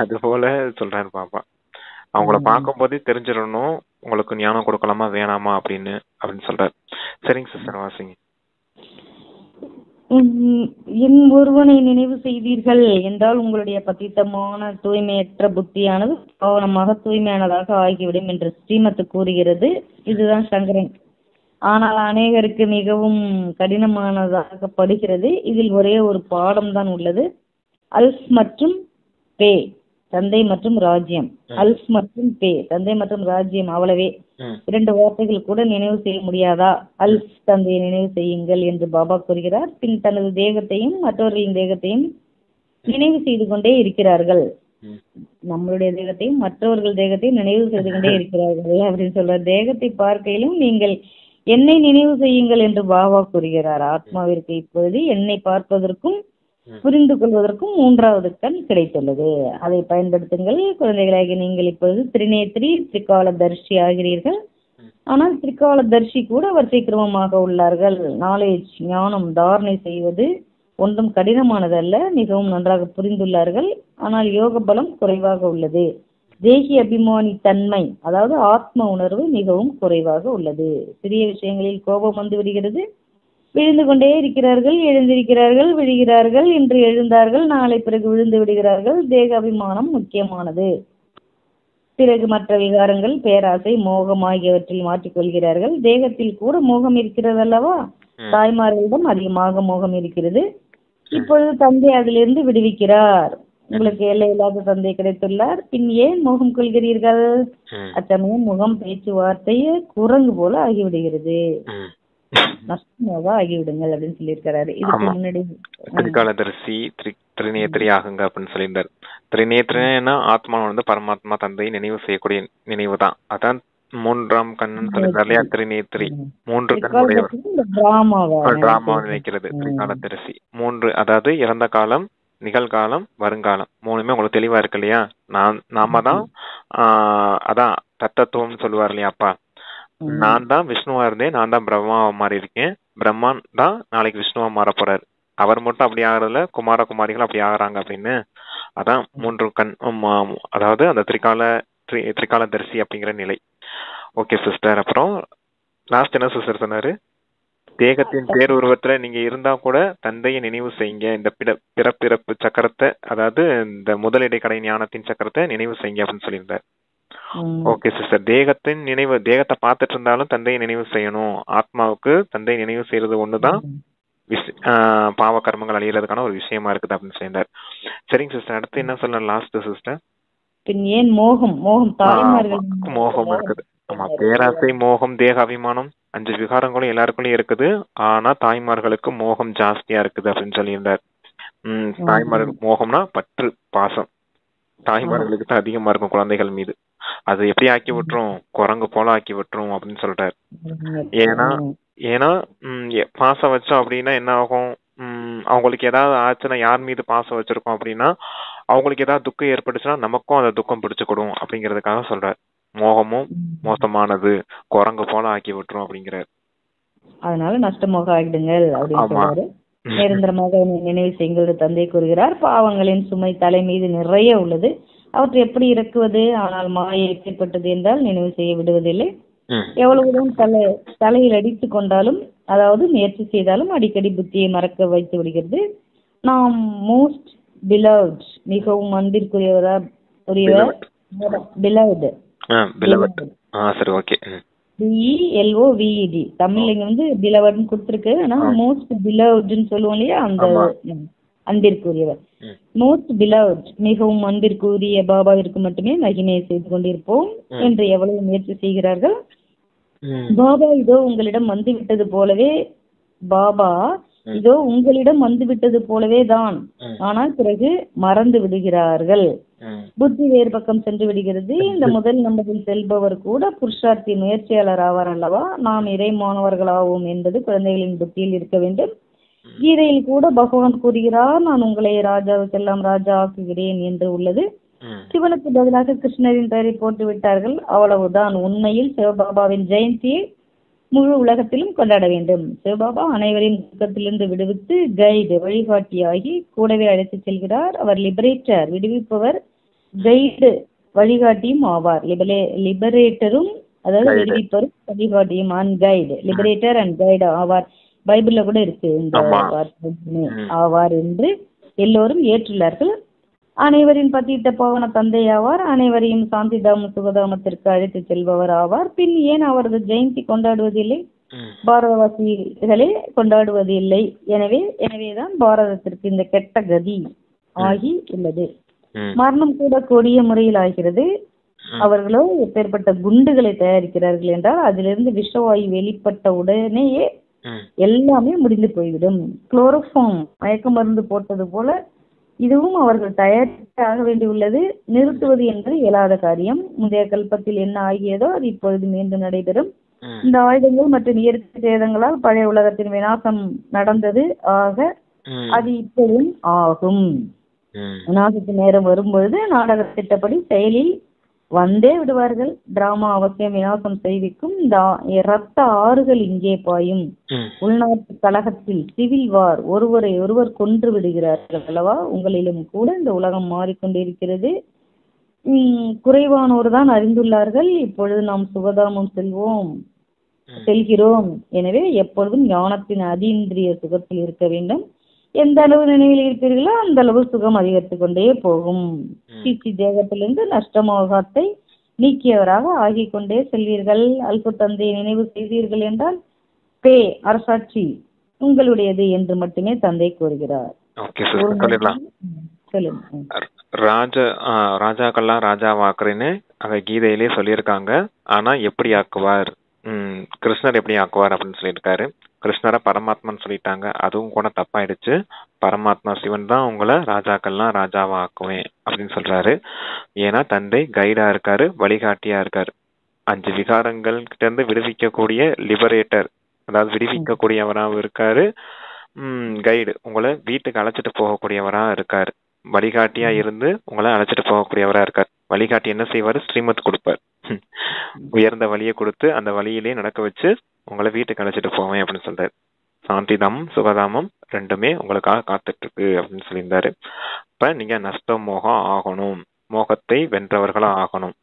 அது போல சொல்றாரு பாப்பா. அவங்கள பார்க்கும் போதே தெரிஞ்சிடணும் உங்களுக்கு ஞானம் கொடுக்கலாமா வேணாமா அப்படின்னு சொல்றாரு. சரிங்க சிஸ்டர், வாசிங்க. என் ஒருவனை நினைவு செய்தீர்கள் என்றால் உங்களுடைய பத்தித்தமான தூய்மையற்ற புத்தியானது கவனமாக தூய்மையானதாக ஆகிவிடும் என்று ஸ்ரீமத் கூறுகிறது. இதுதான் சங்கரன். ஆனால் அநேகருக்கு மிகவும் கடினமானதாக படுகிறது. இதில் ஒரே ஒரு பாடம் தான் உள்ளது. அல்ஃப் மற்றும் பே, தந்தை மற்றும் ராஜ்யம். அல்ஃப் மற்றும் பே, தந்தை மற்றும் ராஜ்யம், அவ்வளவே. 2 வார்த்தைகள் கூட நினைவு செய்ய முடியாதா? அல்ஃப், தந்தையை நினைவு செய்யுங்கள் என்று பாபா கூறுகிறார். பின் தனது தேகத்தையும் மற்றவர்களின் தேகத்தையும் நினைவு செய்து கொண்டே இருக்கிறார்கள். நம்மளுடைய தேகத்தையும் மற்றவர்கள் தேகத்தையும் நினைவு செய்து கொண்டே இருக்கிறார்கள் அப்படின்னு சொல்ற. தேகத்தை பார்க்கையிலும் நீங்கள் என்னை நினைவு செய்யுங்கள் என்று பாபா கூறுகிறார். ஆத்மாவிற்கு இப்பொழுது என்னை பார்ப்பதற்கும் புரிந்து கொள்வதற்கும் 3வது கண் கிடைத்துள்ளது. அதை பயன்படுத்துங்கள். குழந்தைகளாகி நீங்கள் இப்பொழுது திரிநேத்ரி திரிகாலதர்ஷி ஆகிறீர்கள். ஆனால் திரிகாலதர்ஷி கூட வரிசை கிரமமாக உள்ளார்கள். நாலேஜ், ஞானம் தாரணை செய்வது ஒன்றும் கடினமானதல்ல, மிகவும் நன்றாக புரிந்துள்ளார்கள். ஆனால் யோக பலம் குறைவாக உள்ளது. தேகி அபிமானி தன்மை, அதாவது ஆத்ம உணர்வு மிகவும் குறைவாக உள்ளது. சிறிய விஷயங்களில் கோபம் வந்து விடுகிறது. விழுந்து கொண்டே இருக்கிறார்கள், எழுந்திருக்கிறார்கள், விழுகிறார்கள், இன்று எழுந்தார்கள், நாளை பிறகு விழுந்து விடுகிறார்கள். தேக அபிமானம் முக்கியமானது. பிறகு மற்ற விகாரங்கள், பேராசை, மோகம் ஆகியவற்றில் மாற்றிக்கொள்கிறார்கள். தேகத்தில் கூட மோகம் இருக்கிறது அல்லவா? தாய்மார்களிடம் அதிகமாக மோகம் இருக்கிறது. இப்பொழுது தந்தை அதிலிருந்து விடுவிக்கிறார். உங்களுக்கு எல்லையில்லாத தந்தை கிடைத்துள்ளார். பின் ஏன் மோகம் கொள்கிறீர்கள்? அச்சமயம் முகம், பேச்சுவார்த்தையே குரங்கு போல ஆகிவிடுகிறது. நஷ்டமாக ஆகிவிடுங்கள் அப்படின்னு சொல்லியிருக்கிறாரு. இதுக்கு முன்னாடி திரிகாலதரிசி திரிநேத்திரி ஆகுங்க அப்படின்னு சொல்லியிருந்தார். திரிநேத்திரன்னா ஆத்மா பரமாத்மா தந்தையை நினைவு செய்யக்கூடிய நினைவு தான். அதான் மூன்றாம் கண்ணன் சொல்லியிருந்தார் இல்லையா? திரிநேத்திரி, 3 கண்ணுடையவர். டிராமாவை நினைக்கிறது திரிகாலதரிசி. 3, அதாவது இறந்த காலம், நிகழ்காலம், வருங்காலம், 3மே உங்களுக்கு தெளிவா இருக்கு இல்லையா? நாம தான் அதான் தத்துவம்னு சொல்லுவார் இல்லையா அப்பா? நான் தான் விஷ்ணுவா இருந்தேன், நான் தான் பிரம்மாவா மாறி இருக்கேன். பிரம்மா தான் நாளைக்கு விஷ்ணுவா மாற போறாரு. அவர் மட்டும் அப்படி ஆகுறதுல குமாரிகள் அப்படி ஆகுறாங்க அப்படின்னு. அதான் 3 கண், அதாவது அந்த திரிகாலதரிசி அப்படிங்கிற நிலை. Okay sister. அப்புறம் லாஸ்ட் என்ன சிஸ்டர் சொன்னாரு? தேகத்தின் பேருருவத்துல நீங்க இருந்தா கூட தந்தையை நினைவு செய்யுங்க. இந்த பிறப்பிறப்பு சக்கரத்தை, அதாவது இந்த முதலிடை கடை ஞானத்தின் சக்கரத்தை நினைவு செய்யுங்க அப்படின்னு சொல்லியிருந்தார். Okay sister. தேகத்தின் நினைவு, தேகத்தை பார்த்துட்டு இருந்தாலும் தந்தையை நினைவு செய்யணும். ஆத்மாவுக்கு தந்தையை நினைவு செய்யறது ஒண்ணுதான் பாவ கர்மங்கள் அழியறதுக்கான ஒரு விஷயமா இருக்குது அப்படின்னு சொல்லியிருந்தார். சரிங்க சிஸ்டர். அடுத்து என்ன சொல்லலாம் லாஸ்ட் சிஸ்டர்? ஏன் மோகம் மோகம் இருக்குது. ஆமா, பேராசை, மோகம், தேக அபிமானம், 5 விகாரங்களும் எல்லாருக்குள்ளயும் இருக்குது. ஆனா தாய்மார்களுக்கு மோகம் ஜாஸ்தியா இருக்குது அப்படின்னு சொல்லியிருந்தார். தாய்மார்கள் மோகம்னா பற்று, பாசம் தாய்மார்களுக்கு தான் அதிகமா இருக்கும் குழந்தைகள் மீது. அது எப்படி ஆக்கி விட்டுரும்? குரங்கு போல ஆக்கி விட்டுரும் அப்படின்னு சொல்றாரு. ஏன்னா பாசம் வச்சோம் அப்படின்னா என்ன ஆகும்? அவங்களுக்கு ஏதாவது ஆச்சுன்னா, யார் மீது பாசம் வச்சிருக்கோம் அப்படின்னா அவங்களுக்கு ஏதாவது துக்கம் ஏற்பட்டுச்சுன்னா நமக்கும் அந்த துக்கம் பிடிச்சுக்கிடும் அப்படிங்கறதுக்காக சொல்றாரு. மோகமும் மோசமானது, குரங்கு போல ஆக்கி விட்டுரும் அப்படிங்கிறாரு. அதனால நஷ்டமாக ஆகிடுங்கள் அப்படின்னு சொல்றாரு. நிரந்தரமாக நினைவு செய்யுங்கள் தந்தை கூறுகிறார். பாவங்களின் சுமை தலை மீது நிறைய உள்ளது, அவற்றை எப்படி இறக்குவது? ஆனால் மாயை ஏற்பட்டது என்றால் நினைவு செய்ய விடுவதில்லை. எவ்வளவுதான் தலையில் அடித்து கொண்டாலும், அதாவது முயற்சி செய்தாலும் அடிக்கடி புத்தியை மறக்க வைத்து விடுகிறது. நாம் மோஸ்ட் பிலவ்ட், மிகவும் அன்பிற்குரியவரா பிலவ்ட், BELOVED, தமிழ்ல இங்க பிலவட்னு கொடுத்திருக்கு. ஆனா மோஸ்ட் பிலவ்ட்னு சொல்லுவோம் இல்லையா, அந்த அன்பிற்குரியவர். மோஸ்ட் பிலவ்ட், மிகவும் அன்பிற்குரிய பாபாவிற்கு மட்டுமே மகிமையை செய்து கொண்டிருப்போம் என்று எவ்வளவு முயற்சி செய்கிறார்கள். பாபா இதோ உங்களிடம் வந்து விட்டது போலவே, பாபா இதோ உங்களிடம் வந்து விட்டது போலவே தான். ஆனால் பிறகு மறந்து விடுகிறார்கள். புத்தி வேறு பக்கம் சென்று விடுகிறது. இந்த முதல் நம்பரில் செல்பவர் கூட புருஷார்த்தி முயற்சியாளர் ஆவார் அல்லவா? நாம் இறை மாணவர்களாவோம் என்பது குழந்தைகளின் புத்தியில் இருக்க வேண்டும். கீதையில் கூட பகவான் கூறுகிறார், நான் உங்களை ராஜாவுக்கெல்லாம் ராஜா ஆக்குகிறேன் என்று உள்ளது. சிவனுக்கு பதிலாக கிருஷ்ணரின் பெயரை போட்டு விட்டார்கள், அவ்வளவுதான். உண்மையில் சிவபாபாவின் ஜெயந்தியை முழு உலகத்திலும் கொண்டாட வேண்டும். சிவபாபா அனைவரின் துக்கத்திலிருந்து விடுவித்து கைடு, வழிகாட்டியாகி கூடவே அழைத்து செல்கிறார். அவர் லிபரேட்டர், விடுவிப்பவர், கைடு, வழிகாட்டியும் ஆவார். லிபரேட்டரும், அதாவது விடுவிப்பவரும் வழிகாட்டியும், and guide, liberator and guide ஆவார். பைபிள்ல கூட இருக்கு இந்த வார்த்தை, ஆவார் என்று எல்லோரும் ஏற்றுள்ளார்கள். அனைவரின் பதியிட்ட பாவன தந்தை ஆவார். அனைவரையும் சாந்திதாம சுகதாமத்திற்கு அழைத்து செல்பவர் ஆவார். பின் ஏன் அவரது ஜெயந்தி கொண்டாடுவதில்லை? பாரதவாசிகளே கொண்டாடுவதில்லை. எனவேதான் பாரதத்திற்கு இந்த கெட்ட கதி ஆகி உள்ளது. மரணம் கூட கொடிய முறையில் ஆகிறது. அவர்களோ எப்பேற்பட்ட குண்டுகளை தயாரிக்கிறார்கள் என்றால் அதிலிருந்து விஷவாயு வெளிப்பட்ட உடனேயே எல்லாமே முடிந்து போய்விடும். குளோரோஃபார்ம் மயக்க மருந்து போட்டது போல இதுவும் அவர்கள் தயாரிக்க வேண்டியுள்ளது. நிறுத்துவது என்பது இயலாத காரியம். முந்தைய கல்பத்தில் என்ன ஆகியதோ அது இப்பொழுது மீண்டும் நடைபெறும். இந்த ஆயுதங்கள் மற்றும் இயற்கை சேதங்களால் பழைய உலகத்தின் விநாசம் நடந்தது. ஆக அது இப்போதும் ஆகும். விநாசத்தின் நேரம் வரும்பொழுது நாடக திட்டப்படி செயலில் வந்தே விடுவார்கள். டிராமா அவசியம் விநாசம் செய்விக்கும். இந்த இரத்த ஆறுகள் இங்கே பாயும். உள்நாட்டு கலகத்தில் சிவில் வார், ஒருவரை ஒருவர் கொன்று விடுகிறார்கள் அல்லவா? உங்களிலும் கூட இந்த உலகம் மாறிக்கொண்டிருக்கிறது. குறைவானோர் தான் அறிந்துள்ளார்கள். இப்பொழுது நாம் சுகதாமம் செல்வோம். செல்கிறோம். எனவே எப்பொழுதும் ஞானத்தின் அதீந்திரிய சுகத்தில் இருக்க வேண்டும். எந்த அளவு நினைவில் இருப்பீர்களோ அந்த அளவு சுகம் அதிகரித்து கொண்டே போகும். சீச்சி தேகத்திலிருந்து நஷ்டமோகத்தை நீக்கியவராக ஆகிக் கொண்டே செல்வீர்கள். அல்பு தந்தையை நினைவு செய்தீர்கள் என்றால் பே அரசாட்சி உங்களுடையது என்று மட்டுமே தந்தை கூறுகிறார். ராஜாக்கள்லாம் ராஜாவாக்குறேன்னு அங்க கீதையிலே சொல்லியிருக்காங்க. ஆனா எப்படி ஆக்குவார், கிருஷ்ணர் எப்படி ஆக்குவார் அப்படின்னு சொல்லியிருக்காரு. கிருஷ்ணரை பரமாத்மான்னு சொல்லிட்டாங்க, அதுவும் கூட தப்பாயிடுச்சு. பரமாத்மா சிவன் தான் உங்களை ராஜாக்கள்லாம் ராஜாவா ஆக்குவேன் அப்படின்னு சொல்றாரு. ஏன்னா தந்தை கைடா இருக்காரு, வழிகாட்டியா இருக்காரு. 5 விகாரங்கள் கிட்ட இருந்து விடுவிக்கக்கூடிய லிபரேட்டர், அதாவது விடுவிக்கக்கூடியவராகவும் இருக்காரு. கைடு, உங்களை வீட்டுக்கு அழைச்சிட்டு போகக்கூடியவரா இருக்காரு. வழிகாட்டியா இருந்து உங்களை அழைச்சிட்டு போகக்கூடியவரா இருக்கார். வழிகாட்டி என்ன செய்வாரு, ஸ்ரீமத் கொடுப்பார். உயர்ந்த வழியை கொடுத்து அந்த வழியிலேயே நடக்க வச்சு உங்களை வீட்டுக்கு அழைச்சிட்டு போவேன் அப்படின்னு சொல்றாரு. சாந்திதாமம் சுகதாமம் ரெண்டுமே உங்களுக்காக காத்துட்டு இருக்கு அப்படின்னு சொல்லியிருந்தாரு. இப்ப நீங்க நஷ்ட மோகம் ஆகணும், மோகத்தை வென்றவர்களா ஆகணும்.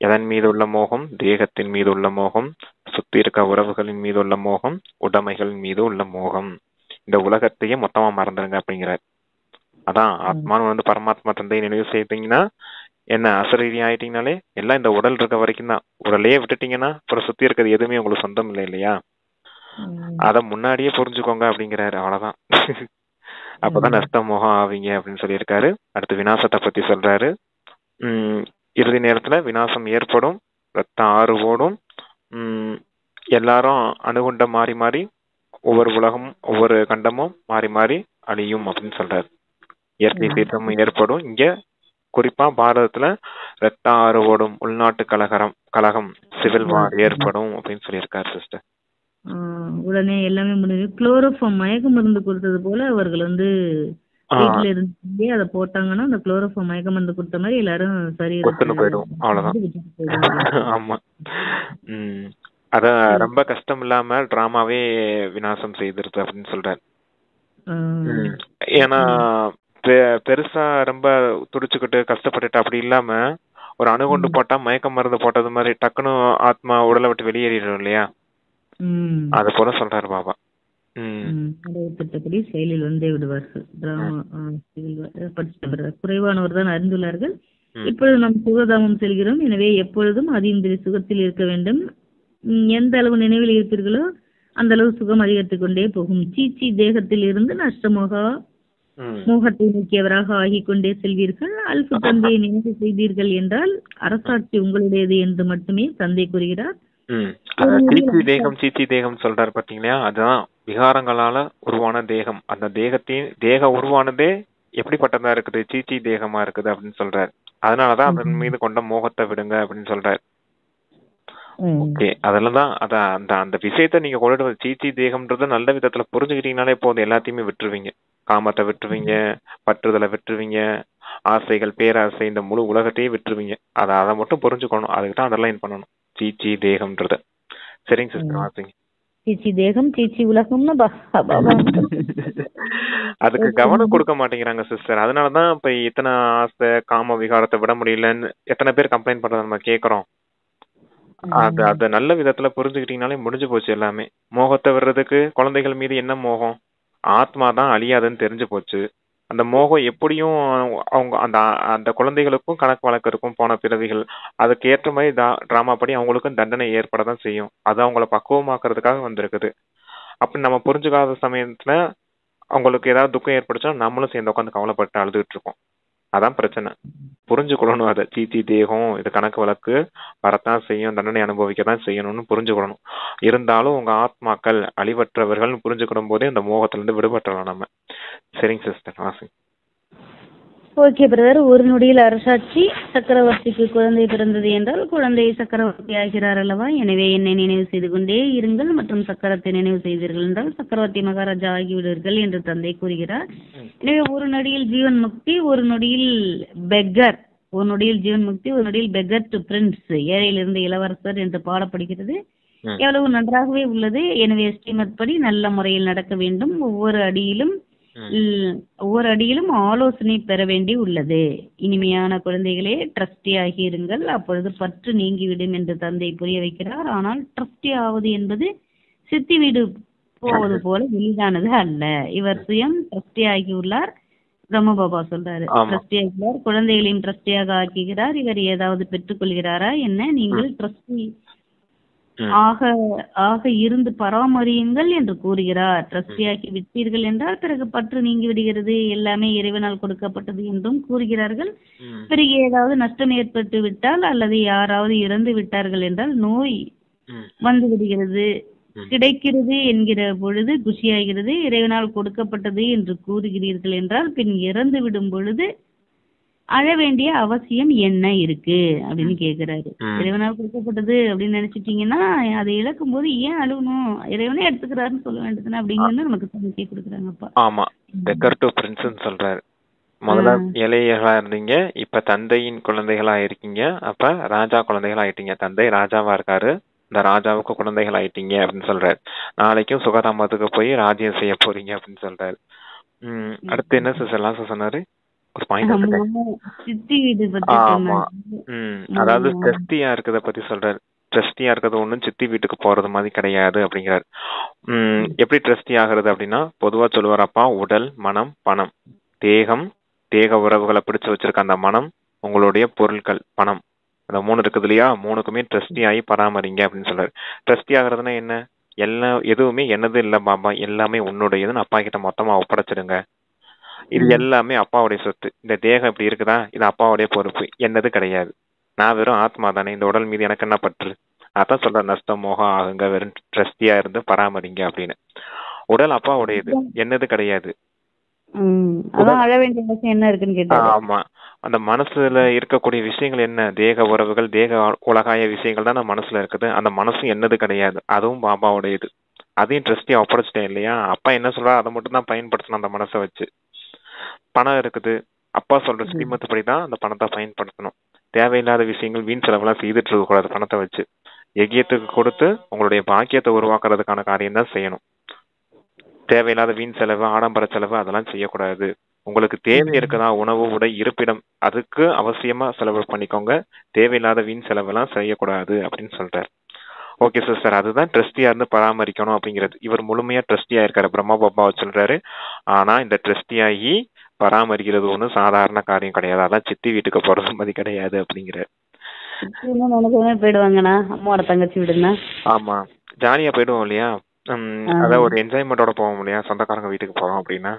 எதன் மீது உள்ள மோகம், தேகத்தின் மீது உள்ள மோகம், சுத்தி இருக்க உறவுகளின் மீது உள்ள மோகம், உடைமைகளின் மீது உள்ள மோகம். இந்த உலகத்தையே மொத்தமா மறந்துருங்க அப்படிங்கிறார். அதான் ஆத்மான்னு பரமாத்மா தந்தையை நினைவு செய்தீங்கன்னா என்ன, அசரீரி ஆயிட்டீங்கனாலே எல்லாம் இந்த உடல் இருக்க வரைக்கும் தான். உடலையே விட்டுட்டீங்கன்னா அப்புறம் சுத்தி இருக்கிறது எதுவுமே உங்களுக்கு சொந்தம் இல்லை இல்லையா? அத முன்னாடியே புரிஞ்சுக்கோங்க அப்படிங்கிறாரு. அவ்வளவுதான். அப்பதான் நஷ்ட மோகம் ஆவீங்க அப்படின்னு சொல்லியிருக்காரு. அடுத்து விநாசத்தை பத்தி சொல்றாரு. இறுதி நேரத்துல விநாசம் ஏற்படும், ரத்தம் ஆறு ஓடும், எல்லாரும் அணுகுண்ட மாறி மாறி ஒவ்வொரு உலகமும் ஒவ்வொரு கண்டமும் மாறி மாறி அழியும் அப்படின்னு சொல்றாரு. இயற்கை சீற்றமும் ஏற்படும். இங்க குறிப்பா பாரதத்துல ரத்த ஆறு ஓடும், உள்நாட்டு கலகம் சிவில் வார் ஏற்படும் அப்படின்னு சொல்லியிருக்காரு சிஸ்டர். உடனே எல்லாமே முடிஞ்சு குளோரோஃபார்ம் மயக்க மருந்து கொடுத்தது போல அவர்கள் வீட்டுல இருந்து அதை போட்டாங்கன்னா அந்த குளோரோஃபார்ம் மயக்க மருந்து கொடுத்த மாதிரி எல்லாரும் சரி போயிடும். அவ்வளவுதான். ஆமா. அத ரொம்ப கஷ்டம் இல்லாம டிராமாவே விநாசம் செய்திருது அப்படின்னு சொல்றாரு. ஏன்னா பெருசா ரொம்ப துடிச்சுக்கிட்டு கஷ்டப்பட்டுட்டு அப்படி இல்லாம ஒரு அணுகுண்டு போட்டா மயக்க மருந்து போட்டது மாதிரி டக்குன்னு ஆத்மா உடலை விட்டு வெளியேறிடும் இல்லையா? அது போல சொல்றாரு பாபா. திட்டப்படி செயலில் வந்தே விடுவார்கள். குறைவானவர் தான் அறிந்துள்ளார்கள். இப்பொழுது நாம் சுகதாமம் செல்கிறோம். எனவே எப்பொழுதும் அதீந்திரிய சுகத்தில் இருக்க வேண்டும். எந்த அளவு நினைவில் இருப்பீர்களோ அந்த அளவு சுகம் அதிகரித்துக் கொண்டே போகும். சீச்சி தேகத்தில் இருந்து நஷ்டமோக மோகத்தை நீக்கியவராக ஆகிக் கொண்டே செல்வீர்கள். அல்பு தந்தையை நினைவு செய்தீர்கள் என்றால் அரசாட்சி உங்களுடையது என்று மட்டுமே தந்தை கூறுகிறார். சீச்சி தேகம் சொல்றாரு பாத்தீங்களா? அதுதான் விகாரங்களால உருவான தேகம். அந்த தேக உருவானதே எப்படிப்பட்டதா இருக்குது, சீச்சி தேகமா இருக்குது அப்படின்னு சொல்றாரு. அதனாலதான் அதன் மீது கொண்ட மோகத்தை விடுங்க அப்படின்னு சொல்றாரு. ஓகே, அதெல்லாம் அந்த விஷயத்த நீங்க கொண்டு சீச்சி தேகம்ன்றத நல்ல விதத்துல புரிஞ்சுக்கிட்டீங்கனாலே போதும். எல்லாத்தையுமே விட்டுருவீங்க. காமத்தை விட்டுருவீங்க, பற்றுதலை விட்டுருவீங்க, ஆசைகள் பேராசை இந்த முழு உலகத்தையே விட்டுருவீங்க. அதை மட்டும் புரிஞ்சுக்கணும். அதுக்கு தான் அதெல்லாம் பண்ணணும், சீச்சி தேகம்ன்றத. சரிங்க சிஸ்டர், வாசிங்க. சீச்சி தேகம் சீச்சி உலகம்னு அதுக்கு கவனம் கொடுக்க மாட்டேங்கிறாங்க சிஸ்டர். அதனாலதான் இப்ப இத்தனை ஆசை காம விகாரத்தை விட முடியலன்னு எத்தனை பேர் கம்ப்ளைண்ட் பண்றத நம்ம கேக்குறோம். அத நல்ல விதத்துல புரிஞ்சுக்கிட்டீங்கனாலே முடிஞ்சு போச்சு எல்லாமே. மோகத்தை விடுறதுக்கு குழந்தைகள் மீது என்ன மோகம், ஆத்மா தான் அழியாதுன்னு தெரிஞ்சு போச்சு. அந்த மோகம் எப்படியும் அவங்க அந்த குழந்தைகளுக்கும் கணக்கு வழக்கு இருக்கும் போன பிறவிகள். அதுக்கு ஏற்ற மாதிரி டிராமா படி அவங்களுக்கும் தண்டனை ஏற்படதான் செய்யும். அது அவங்கள பக்குவமாக்குறதுக்காக வந்திருக்குது. அப்படி நம்ம புரிஞ்சுக்காத சமயத்துல அவங்களுக்கு ஏதாவது துக்கம் ஏற்படுச்சா நம்மளும் சேர்ந்து உட்காந்து கவலைப்பட்டு அழுதுகிட்டு இருக்கோம். அதான் பிரச்சனை. புரிஞ்சுக்கொள்ளணும். அதை சீச்சி தேகம் இது கணக்கு வழக்கு வரத்தான் செய்யும், தண்டனை அனுபவிக்கத்தான் செய்யணும்னு புரிஞ்சுக்கணும். இருந்தாலும் உங்க ஆத்மாக்கள் அழிவற்றவர்கள் புரிஞ்சுக்கிடும் போதே அந்த மோகத்துல இருந்து விடுபட்டலாம் நம்ம. சரிங்க சிஸ்டர், வாசிங்க. Okay brother. ஒரு நொடியில் அரசாட்சி. சக்கரவர்த்திக்கு குழந்தை பிறந்தது என்றால் குழந்தை சக்கரவர்த்தி ஆகிறார் அல்லவா? எனவே என்னை நினைவு செய்து கொண்டே இருங்கள் மற்றும் சக்கரத்தை நினைவு செய்தீர்கள் என்றால் சக்கரவர்த்தி மகாராஜா ஆகிவிடுவீர்கள் என்று தந்தை கூறுகிறார். எனவே ஒரு நொடியில் ஜீவன் முக்தி, ஒரு நொடியில் பெக்கர். ஒரு நொடியில் ஜீவன் முக்தி, ஒரு நொடியில் பெக்கர் டு பிரின்ஸ், ஏழையிலிருந்து இளவரசர் என்று பாடப்படுகிறது. எவ்வளவு நன்றாகவே உள்ளது. எனவே ஸ்ரீமத் படி நல்ல முறையில் நடக்க வேண்டும். ஒவ்வொரு அடியிலும் ஒவ்வொரு அடியிலும் ஆலோசனை பெற வேண்டி உள்ளது. இனிமையான குழந்தைகளே, ட்ரஸ்டி ஆகி இருங்கள், அப்பொழுது பற்று நீங்கிவிடும் என்று தந்தை புரிய வைக்கிறார். ஆனால் ட்ரஸ்டி ஆவது என்பது சித்தி வீடு போவது போல எளிதானது அல்ல. இவர் சுயம் ட்ரஸ்டி ஆகியுள்ளார். பிரம்ம பாபா சொல்றாரு, ட்ரஸ்டி ஆகிறார், குழந்தைகளையும் ட்ரஸ்டியாக ஆக்குகிறார். இவர் ஏதாவது பெற்றுக்கொள்கிறாரா என்ன? நீங்கள் ட்ரஸ்டி ஆக இருந்து பராமரியுங்கள் என்று கூறுகிறார். ட்ரஸ்டியாக்கி விட்டீர்கள் என்றால் பிறகு பற்று நீங்கி விடுகிறது, எல்லாமே இறைவனால் கொடுக்கப்பட்டது என்றும் கூறுகிறார்கள். பிறகு ஏதாவது நஷ்டம் ஏற்பட்டு விட்டால் அல்லது யாராவது இறந்து விட்டார்கள் என்றால் நோய் வந்து விடுகிறது, கிடைக்கிறது என்கிற பொழுது குஷியாகிறது. இறைவனால் கொடுக்கப்பட்டது என்று கூறுகிறீர்கள் என்றால் பின் இறந்து விடும் பொழுது அழ வேண்டிய அவசியம் என்ன இருக்கு அப்படின்னு கேக்குறாரு. இறைவனால் கொடுக்கப்பட்டது அப்படின்னு நினைச்சிட்டீங்கன்னா அதை இழக்கும் போது ஏன் அழுகணும், இறைவனே எடுத்துக்கிறாருன்னு சொல்ல வேண்டியதுன்னு அப்படிங்கிறது நமக்கு சமைக்க கொடுக்குறாங்கப்பா. ஆமா, பெக்கர் டு பிரின்ஸ் சொல்றாரு. முதல்ல இளையர்களா இருந்தீங்க, இப்ப தந்தையின் குழந்தைகளா இருக்கீங்க, அப்ப ராஜா குழந்தைகள் ஆயிட்டீங்க. தந்தை ராஜாவா இருக்காரு, இந்த ராஜாவுக்கு குழந்தைகள் ஆயிட்டீங்க அப்படின்னு சொல்றாரு. நாளைக்கும் சுகதாமத்துக்கு போய் ராஜ்யம் செய்ய போறீங்க அப்படின்னு சொல்றாரு. அடுத்து என்ன சிஸ்டர் சொன்னாரு? ஒரு பாயிண்ட். ஆமா, அதாவது ட்ரஸ்டியா இருக்கிறத பத்தி சொல்றாரு. ட்ரஸ்டியா இருக்கிறது ஒண்ணும் சித்தி வீட்டுக்கு போறது மாதிரி கிடையாது அப்படிங்கிறாரு. எப்படி ட்ரஸ்டி ஆகிறது அப்படின்னா, பொதுவா சொல்லுவார் அப்பா, உடல், மனம், பணம், தேகம், தேக உறவுகளை பிடிச்சு வச்சிருக்க அந்த மனம், உங்களுடைய பொருட்கள், பணம், அந்த 3 இருக்குது இல்லையா, 3க்குமே ட்ரஸ்டி ஆகி பராமரிங்க அப்படின்னு சொல்றாரு. ட்ரஸ்டி ஆகுறதுன்னா என்ன? எதுவுமே என்னது இல்ல பாபா, எல்லாமே உன்னுடையதுன்னு அப்பா கிட்ட மொத்தமா ஒப்படைச்சிடுங்க. இது எல்லாமே அப்பாவுடைய சொத்து. இந்த தேகம் இப்படி இருக்குதா, இது அப்பாவுடைய பொறுப்பு, என்னது கிடையாது. நான் வெறும் ஆத்மா தானே, இந்த உடல் மீது எனக்கு என்ன பற்று? அதான் சொல்ற, நஷ்டம் மோகம் ஆகுங்க, வெறும் ட்ரஸ்டியா இருந்து பராமரிங்க அப்படின்னு. உடல் அப்பாவுடையது, என்னது கிடையாது. ஆமா, அந்த மனசுல இருக்கக்கூடிய விஷயங்கள் என்ன? தேக உறவுகள், தேக உலகாய விஷயங்கள் தான் நம்ம மனசுல இருக்குது. அந்த மனசு என்னது கிடையாது, அதுவும் பாபாவுடையது. அதையும் ட்ரஸ்டியா ஒப்படைச்சிட்டேன் இல்லையா. அப்பா என்ன சொல்றா அதை மட்டும் தான் பயன்படுத்தணும் அந்த மனசை வச்சு. பணம் இருக்குது, அப்பா சொல்ற ஸ்ரீமத்து தான் அந்த பணத்தை பயன்படுத்தணும். தேவையில்லாத விஷயங்கள், வீண் செலவெல்லாம் செய்துட்டு இருக்க கூடாது. பணத்தை வச்சு எகியத்துக்கு கொடுத்து உங்களுடைய பாக்கியத்தை உருவாக்குறதுக்கான காரியம் தான் செய்யணும். தேவையில்லாத வீண் செலவு, ஆடம்பர செலவு அதெல்லாம் செய்யக்கூடாது. உங்களுக்கு தேவை இருக்குதா, உணவு, உடை, இருப்பிடம், அதுக்கு அவசியமா செலவு பண்ணிக்கோங்க. தேவையில்லாத வீண் செலவெல்லாம் செய்யக்கூடாது அப்படின்னு சொல்றாரு. ஓகே சிஸ்டர், அதுதான் ட்ரஸ்டியா இருந்து பராமரிக்கணும் அப்படிங்கிறது. இவர் முழுமையா ட்ரஸ்டியா இருக்காரு, பிரம்மா பாபாவை சொல்றாரு. ஆனா இந்த ட்ரஸ்டியாகி பராமரிக்கிறது ஒண்ணும் சாதாரண காரியம் கிடையாது. அதான் சித்தி வீட்டுக்கு போறது மாதிரி கிடையாது அப்படிங்கிறாரு. போயிடுவாங்கண்ணா, அம்மாவோட தங்கச்சி வீடுன்னா. ஆமா, ஜாலியா போயிடுவோம் இல்லையா. அதான் ஒரு என்ஜாய்மெண்டோட போவோம் இல்லையா, சொந்தக்காரங்க வீட்டுக்கு போறோம் அப்படின்னா.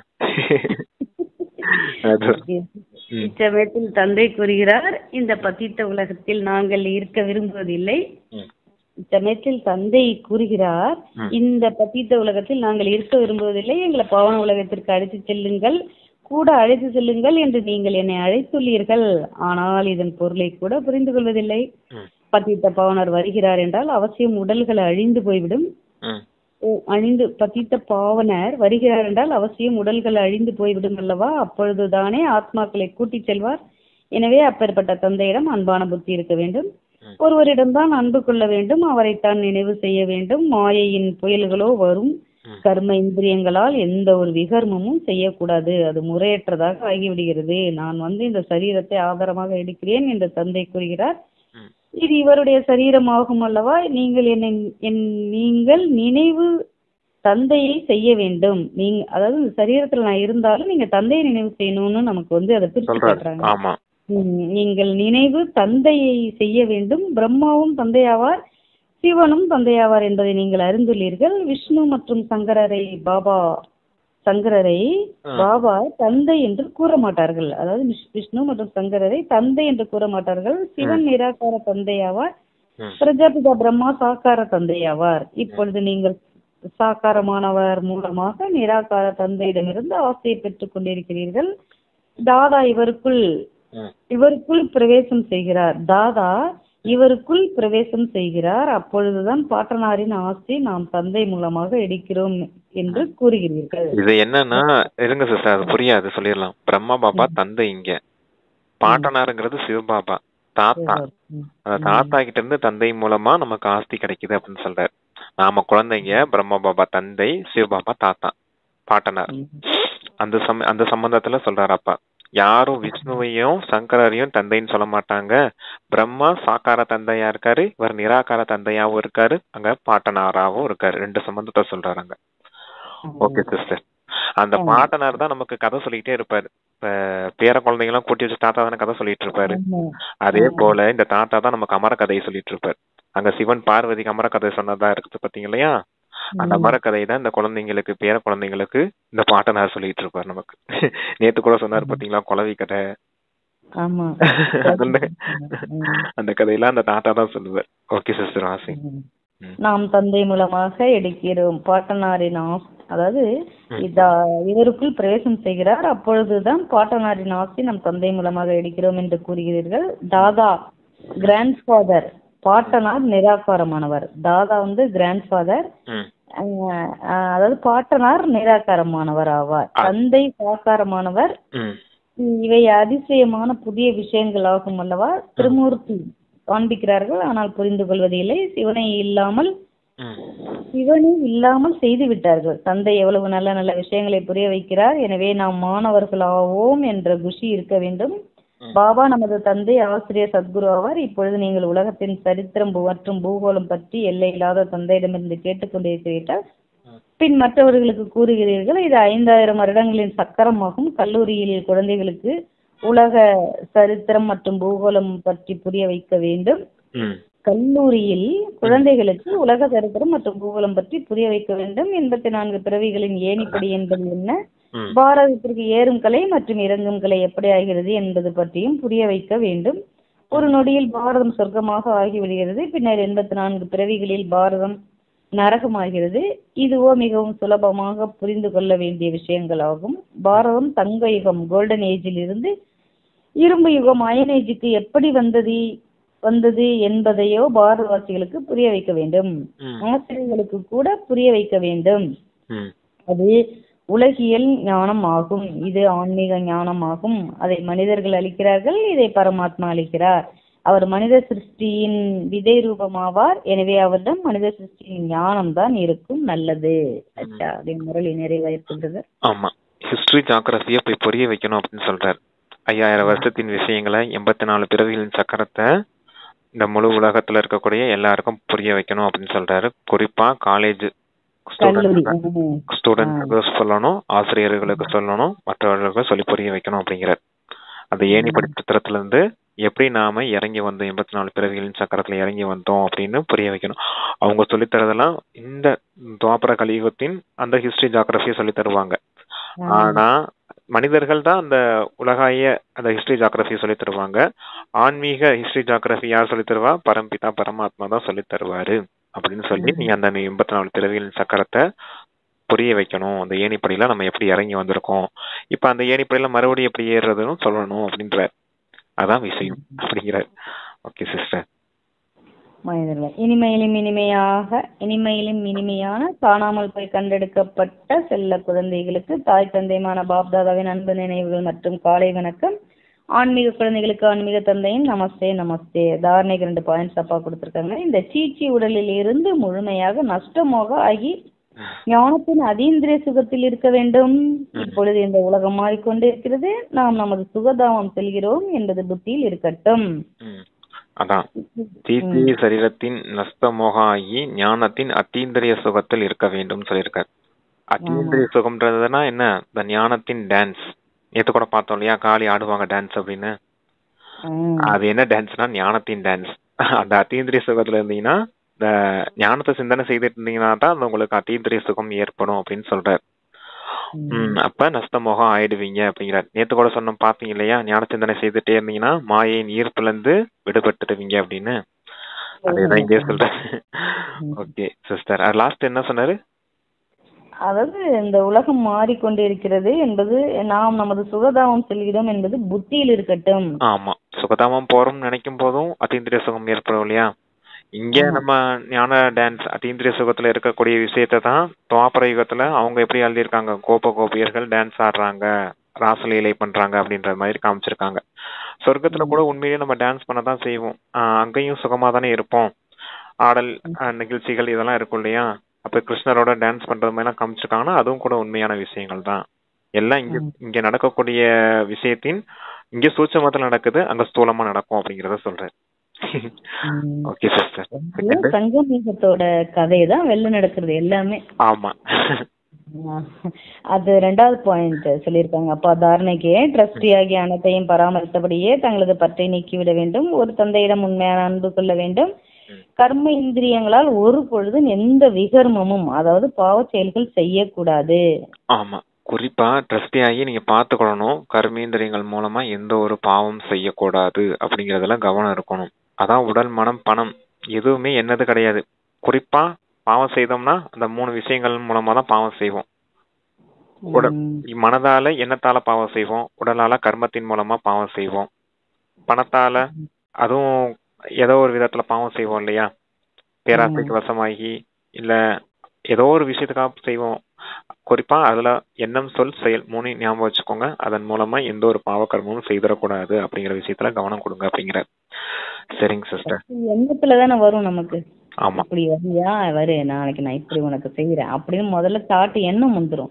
இச்சமயத்தில் தந்தை கூறுகிறார், இந்த பத்தித்த உலகத்தில் நாங்கள் இருக்க விரும்புவதில்லை. இச்சமயத்தில் தந்தை கூறுகிறார், இந்த பத்தித்த உலகத்தில் நாங்கள் இருக்க விரும்புவதில்லை, எங்களை பாவன உலகத்திற்கு அழைத்து செல்லுங்கள், கூட அழைத்து செல்லுங்கள் என்று நீங்கள் என்னை அழைத்துள்ளீர்கள். ஆனால் இதன் பொருளை கூட புரிந்து கொள்வதில்லை. பத்தித்த பாவனர் வருகிறார் என்றால் அவசியம் உடல்கள் அழிந்து போய்விடும். பத்தித்த பாவனர் வருகிறார் என்றால் அவசியம் உடல்கள் அழிந்து போய்விடும் அல்லவா. அப்பொழுதுதானே ஆத்மாக்களை கூட்டி செல்வார். எனவே அப்பேற்பட்ட தந்தையிடம் அன்பான புத்தி இருக்க வேண்டும். ஒருவரிடம்தான் அன்பு கொள்ள வேண்டும், அவரைத்தான் நினைவு செய்ய வேண்டும். மாயையின் புயல்களோ வரும். கர்ம இந்திரியங்களால் எந்த ஒரு விகர்மமும் செய்யக்கூடாது, அது முறையற்றதாக ஆகிவிடுகிறது. நான் இந்த சரீரத்தை ஆதாரமாக எடுக்கிறேன் என்று தந்தை கூறுகிறார். இது இவருடைய சரீரமாகும் அல்லவா. நீங்கள் நினைவு தந்தையை செய்ய வேண்டும். அதாவது இந்த சரீரத்துல நான் இருந்தாலும் நீங்க தந்தையை நினைவு செய்யணும்னு நமக்கு அதை பிரிச்சு காட்டுறாங்க. நீங்கள் நினைவு தந்தையை செய்ய வேண்டும். பிரம்மாவும் தந்தையாவார், சிவனும் தந்தையாவார் என்பதை நீங்கள் அறிந்துள்ளீர்கள். விஷ்ணு மற்றும் சங்கரரை பாபா தந்தை என்று கூற மாட்டார்கள். அதாவது விஷ்ணு மற்றும் சங்கரரை தந்தை என்று கூற மாட்டார்கள். சிவன் நிராகார தந்தையாவார், பிரஜாபிதா பிரம்மா சாக்கார தந்தையாவார். இப்பொழுது நீங்கள் சாக்காரமானவர் மூலமாக நிராகார தந்தையிடமிருந்து ஆசையை பெற்றுக் கொண்டிருக்கிறீர்கள். தாதா இவருக்குள் பிரவேசம் செய்கிறார். இவருக்குள் பிரவேசம் செய்கிறார். அப்பொழுதுதான் பாட்டனாரின் ஆசை நாம் தந்தை மூலமாக எடுக்கிறோம் என்று கூறுகிறீர்கள். இது என்னன்னா, இருங்க சிஸ்டர், அது புரியாது, சொல்லிடலாம். பிரம்மா பாபா தந்தை, இங்க பாட்டனாருங்கிறது சிவபாபா தாத்தா. அந்த தாத்தா கிட்ட இருந்து தந்தை மூலமா நமக்கு ஆஸ்தி கிடைக்குது அப்படின்னு சொல்றாரு. நாம குழந்தைங்க, பிரம்மா பாபா தந்தை, சிவபாபா தாத்தா, பாட்டனார். அந்த சம்பந்தத்துல சொல்றாரு அப்பா. யாரும் விஷ்ணுவையும் சங்கரரையும் தந்தைன்னு சொல்ல மாட்டாங்க. பிரம்மா சாக்கார தந்தையா இருக்காரு, இவர் நிராகார தந்தையாவும் இருக்காரு, அங்க பாட்டனாராவும் இருக்காரு. 2 சம்பந்தத்தை சொல்றாரு அங்க. Okay sister. அந்த பாட்டனார் தான் நமக்கு கதை சொல்லிக்கிட்டே இருப்பாரு. பேர குழந்தைங்களாம் கூட்டி வச்சு தாத்தா தானே கதை சொல்லிட்டு இருப்பாரு. அதே போல இந்த தாத்தா தான் நமக்கு அமர கதையை சொல்லிட்டு இருப்பாரு. அங்க சிவன் பார்வதிக்கு அமர கதை சொன்னதா இருக்குது பாத்தீங்க இல்லையா? அந்த அமர கதை தான் இந்த குழந்தைங்களுக்கு, பேர குழந்தைங்களுக்கு இந்த பாட்டனார் சொல்லிட்டு இருப்பாரு நமக்கு. நேத்து கூட சொன்னாரு பாத்தீங்களா, குளவி கதை. அந்த கதையெல்லாம் அந்த தாத்தா தான் சொல்லுவார். ஓகே சிஸ்டர் ஆசி. நாம் தந்தை மூலமாக எடுக்கிறோம். பாட்டனாரின் அதாவது இவருக்குள் பிரவேசம் செய்கிறார். அப்பொழுதுதான் பாட்டனாரின் ஆசி நம் தந்தை மூலமாக எடுக்கிறோம் என்று கூறுகிறீர்கள். தாதா கிராண்ட் ஃபாதர், பாட்டனார் நிராகாரமானவர். தாதா கிராண்ட் ஃபாதர், அதாவது பாட்டனார் நிராகாரமானவர் ஆவார். தந்தை சாகாரமானவர். இவை அதிசயமான புதிய விஷயங்கள் ஆகும் அல்லவா? திருமூர்த்தி காண்பிக்கிறார்கள், ஆனால் புரிந்து கொள்வதில்லை. சிவனை இல்லாமல் செய்து விட்டார்கள். தந்தை எவ்வளவு நல்ல நல்ல விஷயங்களை புரிய வைக்கிறார். எனவே நாம் மாணவர்களாவோம் என்ற குஷி இருக்க வேண்டும். பாபா நமது தந்தை ஆசிரியர் சத்குரு ஆவார். இப்பொழுது நீங்கள் உலகத்தின் சரித்திரம் மற்றும் பூகோளம் பற்றி எல்லை இல்லாத தந்தையிடமிருந்து கேட்டுக்கொண்டிருக்கிறீர்கள். பின் மற்றவர்களுக்கு கூறுகிறீர்கள். இது 5000 வருடங்களின் சக்கரமாகும். கல்லூரியில் குழந்தைகளுக்கு உலக சரித்திரம் மற்றும் பூகோளம் பற்றி புரிய வைக்க வேண்டும். கல்லூரியில் குழந்தைகளுக்கு உலக சரித்திரம் மற்றும் பூகோளம் பற்றி புரிய வைக்க வேண்டும். 84 பிறவிகளின் ஏணிப்படி என்பது என்ன, பாரதத்திற்கு ஏறும் கலை மற்றும் இறங்கும் கலை எப்படி ஆகிறது என்பது பற்றியும் புரிய வைக்க வேண்டும். ஒரு நொடியில் பாரதம் சொர்க்கமாக ஆகிவிடுகிறது. பின்னர் 84 பிறவிகளில் பாரதம் நரகமாகிறது. இதுவோ மிகவும் சுலபமாக புரிந்து கொள்ள வேண்டிய விஷயங்கள் ஆகும். பாரதம் தங்க யுகம் கோல்டன் ஏஜில் இருந்து இரும்பு யுகம் அயன் ஏஜுக்கு எப்படி வந்தது என்பதையோ பாரதவாசிகளுக்கு புரிய வைக்க வேண்டும். ஆசிரியர்களுக்கு கூட புரிய வைக்க வேண்டும். அது உலகியல் ஞானம் ஆகும். இது ஆன்மீக ஞானம் ஆகும். அதை மனிதர்கள் அளிக்கிறார்கள், இதை பரமாத்மா அளிக்கிறார். அவர் மனித சிருஷ்டியின் விதை ரூபமாவார். எனவே அவரிடம் மனித சிருஷ்டியின் ஞானம் தான் இருக்கும். நல்லது. முரளி நிறைவேற்றுகிறது. ஆமா, ஹிஸ்டரி ஜாகிரபியை போய் புரிய வைக்கணும் அப்படின்னு சொல்றாரு. 5000 வருஷத்தின் விஷயங்களை, 84 பிறவிகளின் சக்கரத்தை இந்த முழு உலகத்துல இருக்கக்கூடிய எல்லாருக்கும் புரிய வைக்கணும் அப்படின்னு சொல்றாரு. குறிப்பா காலேஜ் ஸ்டூடெண்ட்ஸுக்கு சொல்லணும், ஆசிரியர்களுக்கு சொல்லணும், மற்றவர்களுக்கு சொல்லி புரிய வைக்கணும் அப்படிங்கிறார். அந்த ஏணிப்படி சித்திரத்துல இருந்து எப்படி நாம இறங்கி வந்தோம், 84 பிறவிகளின் சக்கரத்துல இறங்கி வந்தோம் அப்படின்னு புரிய வைக்கணும். அவங்க சொல்லித்தரதெல்லாம் இந்த துவாபர கலியுகத்தின் அந்த ஹிஸ்டரி ஜாகிரபியை சொல்லி தருவாங்க. ஆனா மனிதர்கள் தான் அந்த உலகாய அந்த ஹிஸ்டரி ஜாகிரபியை சொல்லி தருவாங்க. ஆன்மீக ஹிஸ்டரி ஜாகிரபி யார் சொல்லி தருவா? பரம்பிதா பரமாத்மா தான் சொல்லி தருவாரு அப்படின்னு சொல்லி நீ அந்த 84 பிறவிகளின் சக்கரத்தை புரிய வைக்கணும். அந்த ஏணிப்படியில நம்ம எப்படி இறங்கி வந்திருக்கோம், இப்ப அந்த ஏணிப்படியில மறுபடியும் எப்படி ஏறுறதுன்னு சொல்லணும் அப்படின்றார். அதான் விஷயம் அப்படிங்கிறார். Okay sister. மனிதர்கள் இனிமையிலும் இனிமையான காணாமல் போய் கண்டெடுக்கப்பட்ட செல்ல குழந்தைகளுக்கு தாய் தந்தைமான பாப்தாதாவின் அன்பு நினைவுகள் மற்றும் காலை வணக்கம். ஆன்மீக குழந்தைகளுக்கு ஆன்மீக தந்தையின் நமஸ்தே நமஸ்தே. தாரணைக்கு 2 பாயிண்ட்ஸ் அப்பா கொடுத்திருக்காங்க. இந்த சீச்சி உடலில் இருந்து முழுமையாக நஷ்டமாக ஆகி ஞானத்தின் அதீந்திரிய சுகத்தில் இருக்க வேண்டும். இப்பொழுது இந்த உலகம் மாறிக்கொண்டு இருக்கிறது. நாம் நமது சுகதாமம் செல்கிறோம் என்பது புத்தியில் இருக்கட்டும். அதான் தீர்த்தி சரீரத்தின் நஷ்டமோக ஆகி ஞானத்தின் அத்தீந்திரிய சுகத்தில் இருக்க வேண்டும் சொல்லியிருக்காரு. அத்தீந்திரிய சுகம்ன்றதுனா என்ன? இந்த ஞானத்தின் டான்ஸ். நேத்து கூட பார்த்தோம் இல்லையா, காளி ஆடுவாங்க டான்ஸ் அப்படின்னு. அது என்ன டான்ஸ்னா ஞானத்தின் டான்ஸ். அந்த அத்தீந்திரிய சுகத்துல இருந்தீங்கன்னா, இந்த ஞானத்தை சிந்தனை செய்துட்டு இருந்தீங்கன்னா தான் உங்களுக்கு அத்தீந்திரிய சுகம் ஏற்படும் அப்படின்னு சொல்றாரு. அப்ப நஷ்டமோகம் ஆயிடுவீங்க அப்படிங்கிறார். நேத்து கூட சொன்ன பாத்தீங்க இல்லையா, ஞான சிந்தனை செய்துட்டே இருந்தீங்கன்னா மாயின் ஈர்ப்புல இருந்து விடுபட்டுடுவீங்க அப்படின்னு. அதேதான் இங்கே சொல்றேன். ஓகே சிஸ்டர், லாஸ்ட் என்ன சொன்னாரு? அதாவது இந்த உலகம் மாறிக்கொண்டு இருக்கிறது என்பது நாம் நமது சுகதாமம் செல்கிறோம் என்பது புத்தியில் இருக்கட்டும். ஆமா, சுகதாமம் போறோம் நினைக்கும் போதும் அத்தீந்திரிய சுகம் ஏற்படும் இல்லையா. இங்க நம்ம ஞான டான்ஸ் அத்தீந்திரிய சுகத்துல இருக்கக்கூடிய விஷயத்தை தான் துவாபர யுகத்துல அவங்க எப்படி எழுதியிருக்காங்க, கோபியர்கள் டான்ஸ் ஆடுறாங்க, ராசலீலை பண்றாங்க அப்படின்ற மாதிரி காமிச்சிருக்காங்க. சொர்க்கத்துல கூட உண்மையிலேயே நம்ம டான்ஸ் பண்ணதான் செய்வோம். அங்கேயும் சுகமா தானே இருப்போம். ஆடல் நிகழ்ச்சிகள் இதெல்லாம் இருக்கும் இல்லையா. அப்ப கிருஷ்ணரோட டான்ஸ் பண்றது மாதிரி எல்லாம் காமிச்சிருக்காங்கன்னா அதுவும் கூட உண்மையான விஷயங்கள் தான். எல்லாம் இங்க இங்க நடக்கக்கூடிய விஷயத்தின் இங்க சூட்சமத்துல நடக்குது, அங்க ஸ்தூலமா நடக்கும் அப்படிங்கறத சொல்றேன். Okay sister. சங்கமேகத்தோட கதைதான் வெளில நடக்கிறது எல்லாமே. ஆமா. அது 2வது பாயிண்ட் சொல்லியிருக்காங்க. அப்பா தாரணைக்கு ட்ரஸ்டி ஆகிய அனைத்தையும் பராமரித்தபடியே தங்களது பற்றை நீக்கிவிட வேண்டும். ஒரு தந்தையிடம் உண்மையான அன்பு கொள்ள வேண்டும். கர்ம இந்திரியங்களால் ஒரு பொழுதும் எந்த விகர்மமும், அதாவது பாவ செயல்கள் செய்யக்கூடாது. ஆமா, குறிப்பா ட்ரஸ்டி ஆகி நீங்க பாத்துக்கணும், கர்மேந்திரியங்கள் மூலமா எந்த ஒரு பாவம் செய்யக்கூடாது அப்படிங்கறதுல கவனம் இருக்கணும். அதான் உடல், மனம், பணம் எதுவுமே என்னது கிடையாது. குறிப்பா பாவம் செய்தோம்னா அந்த 3 விஷயங்கள் மூலமா தான் பாவம் செய்வோம். மனதால எண்ணத்தால பாவம் செய்வோம், உடலால கர்மத்தின் மூலமா பாவம் செய்வோம், பணத்தால அதுவும் ஏதோ ஒரு விதத்துல பாவம் செய்வோம் இல்லையா, பேராசைக்கு வசமாகி இல்ல ஏதோ ஒரு விஷயத்துக்காக செய்வோம். குறிப்பா அதுல எண்ணம், சொல், செயல் 3 ஞாபகம் வச்சுக்கோங்க. அதன் மூலமா எந்த ஒரு பாவ கர்மமும் செய்திடக்கூடாது அப்படிங்கிற விஷயத்துல கவனம் கொடுங்க அப்படிங்கிற. சரிங்க சிஸ்டர். எண்ணத்துலதானே வரும் நமக்கு. ஆமா, இப்படி வரியா வரு, நாளைக்கு நான் இப்படி உனக்கு செய்யறேன் அப்படின்னு முதல்ல தாட்டு எண்ணம் வந்துரும்.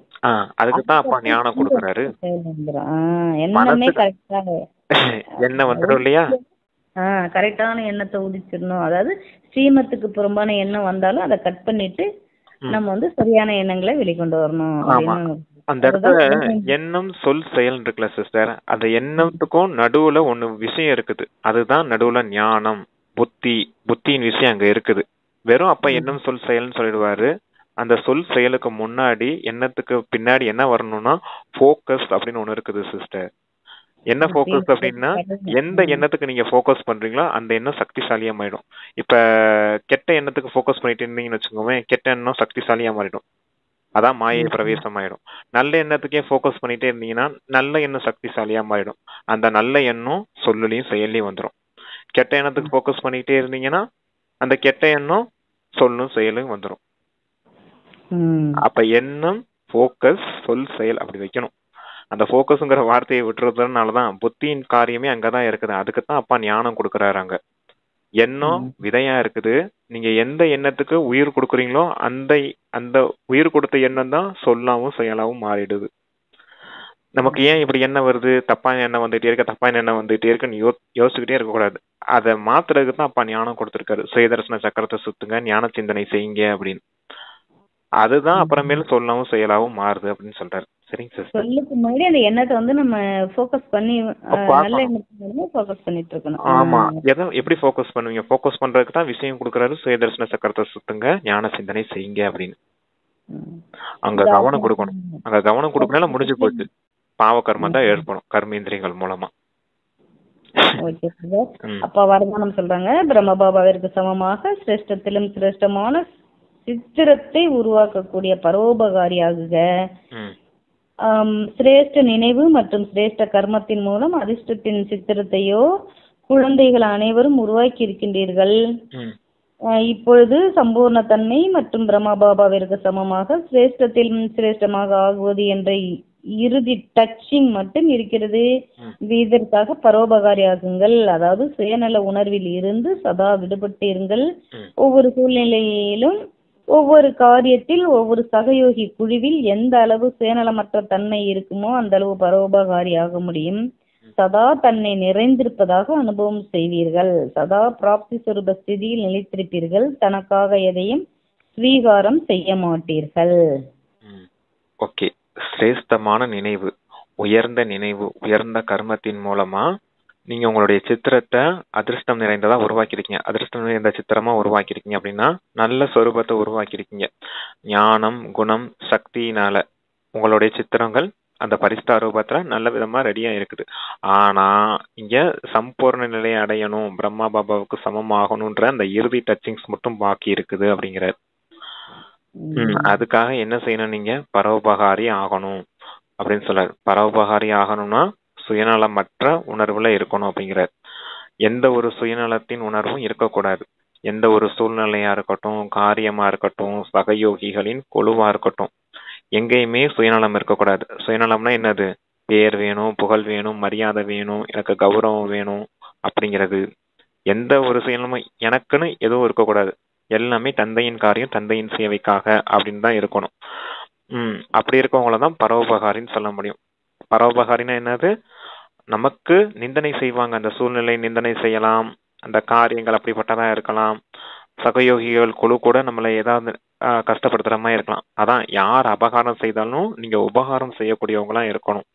அதுக்கு தான் அப்பா ஞானம் கொடுக்கறாரு. எண்ணமே கரெக்டா எண்ணம் வந்துடும் இல்லையா, கரெக்டான எண்ணத்தை உதிச்சிடணும். அதாவது ஸ்ரீமத்துக்கு புறம்பான எண்ணம் வந்தாலும் அதை கட் பண்ணிட்டு நம்ம வந்து சரியான எண்ணங்களை வெளிக்கொண்டு வரணும். அந்த இடத்துல எண்ணம், சொல், செயல் இருக்குல்ல சிஸ்டர், அந்த எண்ணத்துக்கும் நடுவுல ஒண்ணு விஷயம் இருக்குது. அதுதான் நடுவுல ஞானம், புத்தி. புத்தியின் விஷயம் அங்க இருக்குது. வெறும் அப்ப எண்ணம், சொல், செயல்னு சொல்லிடுவாரு. அந்த சொல் செயலுக்கு முன்னாடி எண்ணத்துக்கு பின்னாடி என்ன வரணும்னா ஃபோக்கஸ் அப்படின்னு ஒண்ணு இருக்குது சிஸ்டர். என்ன ஃபோக்கஸ் அப்படின்னா, எந்த எண்ணத்துக்கு நீங்க ஃபோக்கஸ் பண்றீங்களோ அந்த எண்ணம் சக்திசாலியா மாறிடும். இப்ப கெட்ட எண்ணத்துக்கு ஃபோக்கஸ் பண்ணிட்டு இருந்தீங்கன்னு வச்சுக்கோங்க, கெட்ட எண்ணம் சக்திசாலியா மாறிடும். அதான் மாயை பிரவேசம் ஆயிடும். நல்ல எண்ணத்துக்கே ஃபோக்கஸ் பண்ணிட்டே இருந்தீங்கன்னா நல்ல எண்ணம் சக்திசாலியா மாறிடும். அந்த நல்ல எண்ணம் சொல்லுலையும் செயல்லையும் வந்துடும். கெட்ட எண்ணத்துக்கு ஃபோக்கஸ் பண்ணிட்டே இருந்தீங்கன்னா அந்த கெட்ட எண்ணம் சொல்லும் செயலும் வந்துடும். அப்ப எண்ணம், ஃபோக்கஸ், சொல், செயல் அப்படி வைக்கணும். அந்த ஃபோக்கஸ்ங்கிற வார்த்தையை விட்டுறதுனாலதான் புத்தியின் காரியமே அங்கதான் இருக்குது. அதுக்குத்தான் அப்பா ஞானம் கொடுக்கறாரு. அங்க எண்ணம் விதையா இருக்குது. நீங்க எந்த எண்ணத்துக்கு உயிர் கொடுக்குறீங்களோ அந்த அந்த உயிர் கொடுத்த எண்ணம் தான் சொல்லாவும் செயலாவும் மாறிடுது. நமக்கு ஏன் இப்படி எண்ணம் வருது, தப்பான எண்ணம் வந்துட்டே இருக்க, தப்பான எண்ணம் வந்துட்டே இருக்குன்னு யோசிச்சுக்கிட்டே இருக்கக்கூடாது. அதை மாத்துறதுக்கு தான் அப்பா ஞானம் கொடுத்துருக்காரு. சுயதர்சன சக்கரத்தை சுத்துங்க, ஞான சிந்தனை செய்யுங்க அப்படின்னு. அதுதான் அப்புறமேல சொல்லாவும் செயலாவும் மாறுது அப்படின்னு சொல்றாரு. சரிங்க சார். சொல்லுக்கு முன்னாடி அந்த எண்ணத்தை வந்து நம்ம ஃபோக்கஸ் பண்ணி நல்ல எண்ணத்தை ஃபோக்கஸ் பண்ணிட்டு இருக்கணும். ஆமா, எதை எப்படி ஃபோக்கஸ் பண்ணுவீங்க? ஃபோக்கஸ் பண்றதுக்கு தான் விஷயம் கொடுக்கறாரு. சுயதர்சன சக்கரத்தை சுத்துங்க, ஞான சிந்தனை செய்யுங்க அப்படின்னு. அங்க கவனம் கொடுக்கணும். அங்க கவனம் கொடுக்கனால முடிஞ்சு போச்சு. பாவ கர்மம் தான் ஏற்படும் கர்மேந்திரியங்கள் மூலமா. அப்பா வரதானம் சொல்றாங்க, பிரம்மபாபாவிற்கு சமமாக சிரேஷ்டத்திலும் சிரேஷ்டமான சித்திரத்தை உருவாக்கக்கூடிய பரோபகாரியாகுக. சிரேஷ்ட நினைவு மற்றும் சிரேஷ்ட கர்மத்தின் மூலம் அதிர்ஷ்டத்தின் சித்திரத்தையோ குழந்தைகள் அனைவரும் உருவாக்கி இருக்கின்றீர்கள். இப்பொழுது சம்பூர்ண தன்மை மற்றும் பிரம்மபாபாவிற்கு சமமாக சிரேஷ்டத்தில் சிரேஷ்டமாக ஆகுவது என்ற இறுதி டச்சிங் மட்டும் இருக்கிறது. இதற்காக பரோபகாரியாகுங்கள். அதாவது சுயநல உணர்வில் இருந்து சதா விடுபட்டு இருங்கள். ஒவ்வொரு சூழ்நிலையிலும், ஒவ்வொரு காரியத்தில், ஒவ்வொரு சகயோகி குழுவில் எந்த அளவு சுயநலமற்ற தன்மை இருக்குமோ அந்த அளவு பரோபகாரியாக முடியும். சதா தன்னை நிறைந்திருப்பதாக அனுபவம் செய்வீர்கள். சதா பிராப்தி சொரூப ஸ்திதியில் நிலைத்திருப்பீர்கள். தனக்காக எதையும் ஸ்வீகாரம் செய்ய மாட்டீர்கள். ஓகே, சிரேஷ்டமான நினைவு, உயர்ந்த நினைவு, உயர்ந்த கர்மத்தின் மூலமா நீங்க உங்களுடைய சித்திரத்தை அதிர்ஷ்டம் நிறைந்ததா உருவாக்கிருக்கீங்க. அதிர்ஷ்டம் நிறைந்த சித்திரமா உருவாக்கிருக்கீங்க அப்படின்னா நல்ல சொரூபத்தை உருவாக்கிருக்கீங்க. ஞானம், குணம், சக்தியினால உங்களுடைய சித்திரங்கள் அந்த பரிஷ்டா ரூபத்துல நல்ல விதமா ரெடியா இருக்குது. ஆனா இங்க சம்பூர்ண நிலையை அடையணும், பிரம்மா பாபாவுக்கு சமமாகணும்ன்ற அந்த இறுதி டச்சிங்ஸ் மட்டும் பாக்கி இருக்குது அப்படிங்கிறார். அதுக்காக என்ன செய்யணும், நீங்க பரோபகாரி ஆகணும் அப்படின்னு சொல்றாரு. பரோபகாரி ஆகணும்னா சுயநலமற்ற உணர்வுல இருக்கணும் அப்படிங்கிறார். எந்த ஒரு சுயநலத்தின் உணர்வும் இருக்கக்கூடாது. எந்த ஒரு சூழ்நிலையா இருக்கட்டும், காரியமா இருக்கட்டும், சகயோகிகளின் குழுவா இருக்கட்டும், எங்கேயுமே சுயநலம் இருக்கக்கூடாது. சுயநலம்னா என்னது? பேர் வேணும், புகழ் வேணும், மரியாதை வேணும், எனக்கு கௌரவம் வேணும் அப்படிங்கிறது. எந்த ஒரு சுயநலமும் எனக்குன்னு எதுவும் இருக்கக்கூடாது. எல்லாமே தந்தையின் காரியம், தந்தையின் சேவைக்காக அப்படின்னு தான் இருக்கணும். அப்படி இருக்கவங்கள தான் பரோபகாரின்னு சொல்ல முடியும். பரோபகாரின்னா என்னது? நமக்கு நிந்தனை செய்வாங்க, அந்த சூழ்நிலை நிந்தனை செய்யலாம், அந்த காரியங்கள் அப்படிப்பட்டதா இருக்கலாம், சகயோகிகள் குழு கூட நம்மளை ஏதாவது கஷ்டப்படுத்துற மாதிரி இருக்கலாம். அதான் யார் அபகாரம் செய்தாலும் நீங்க உபகாரம் செய்யக்கூடியவங்களா இருக்கணும்.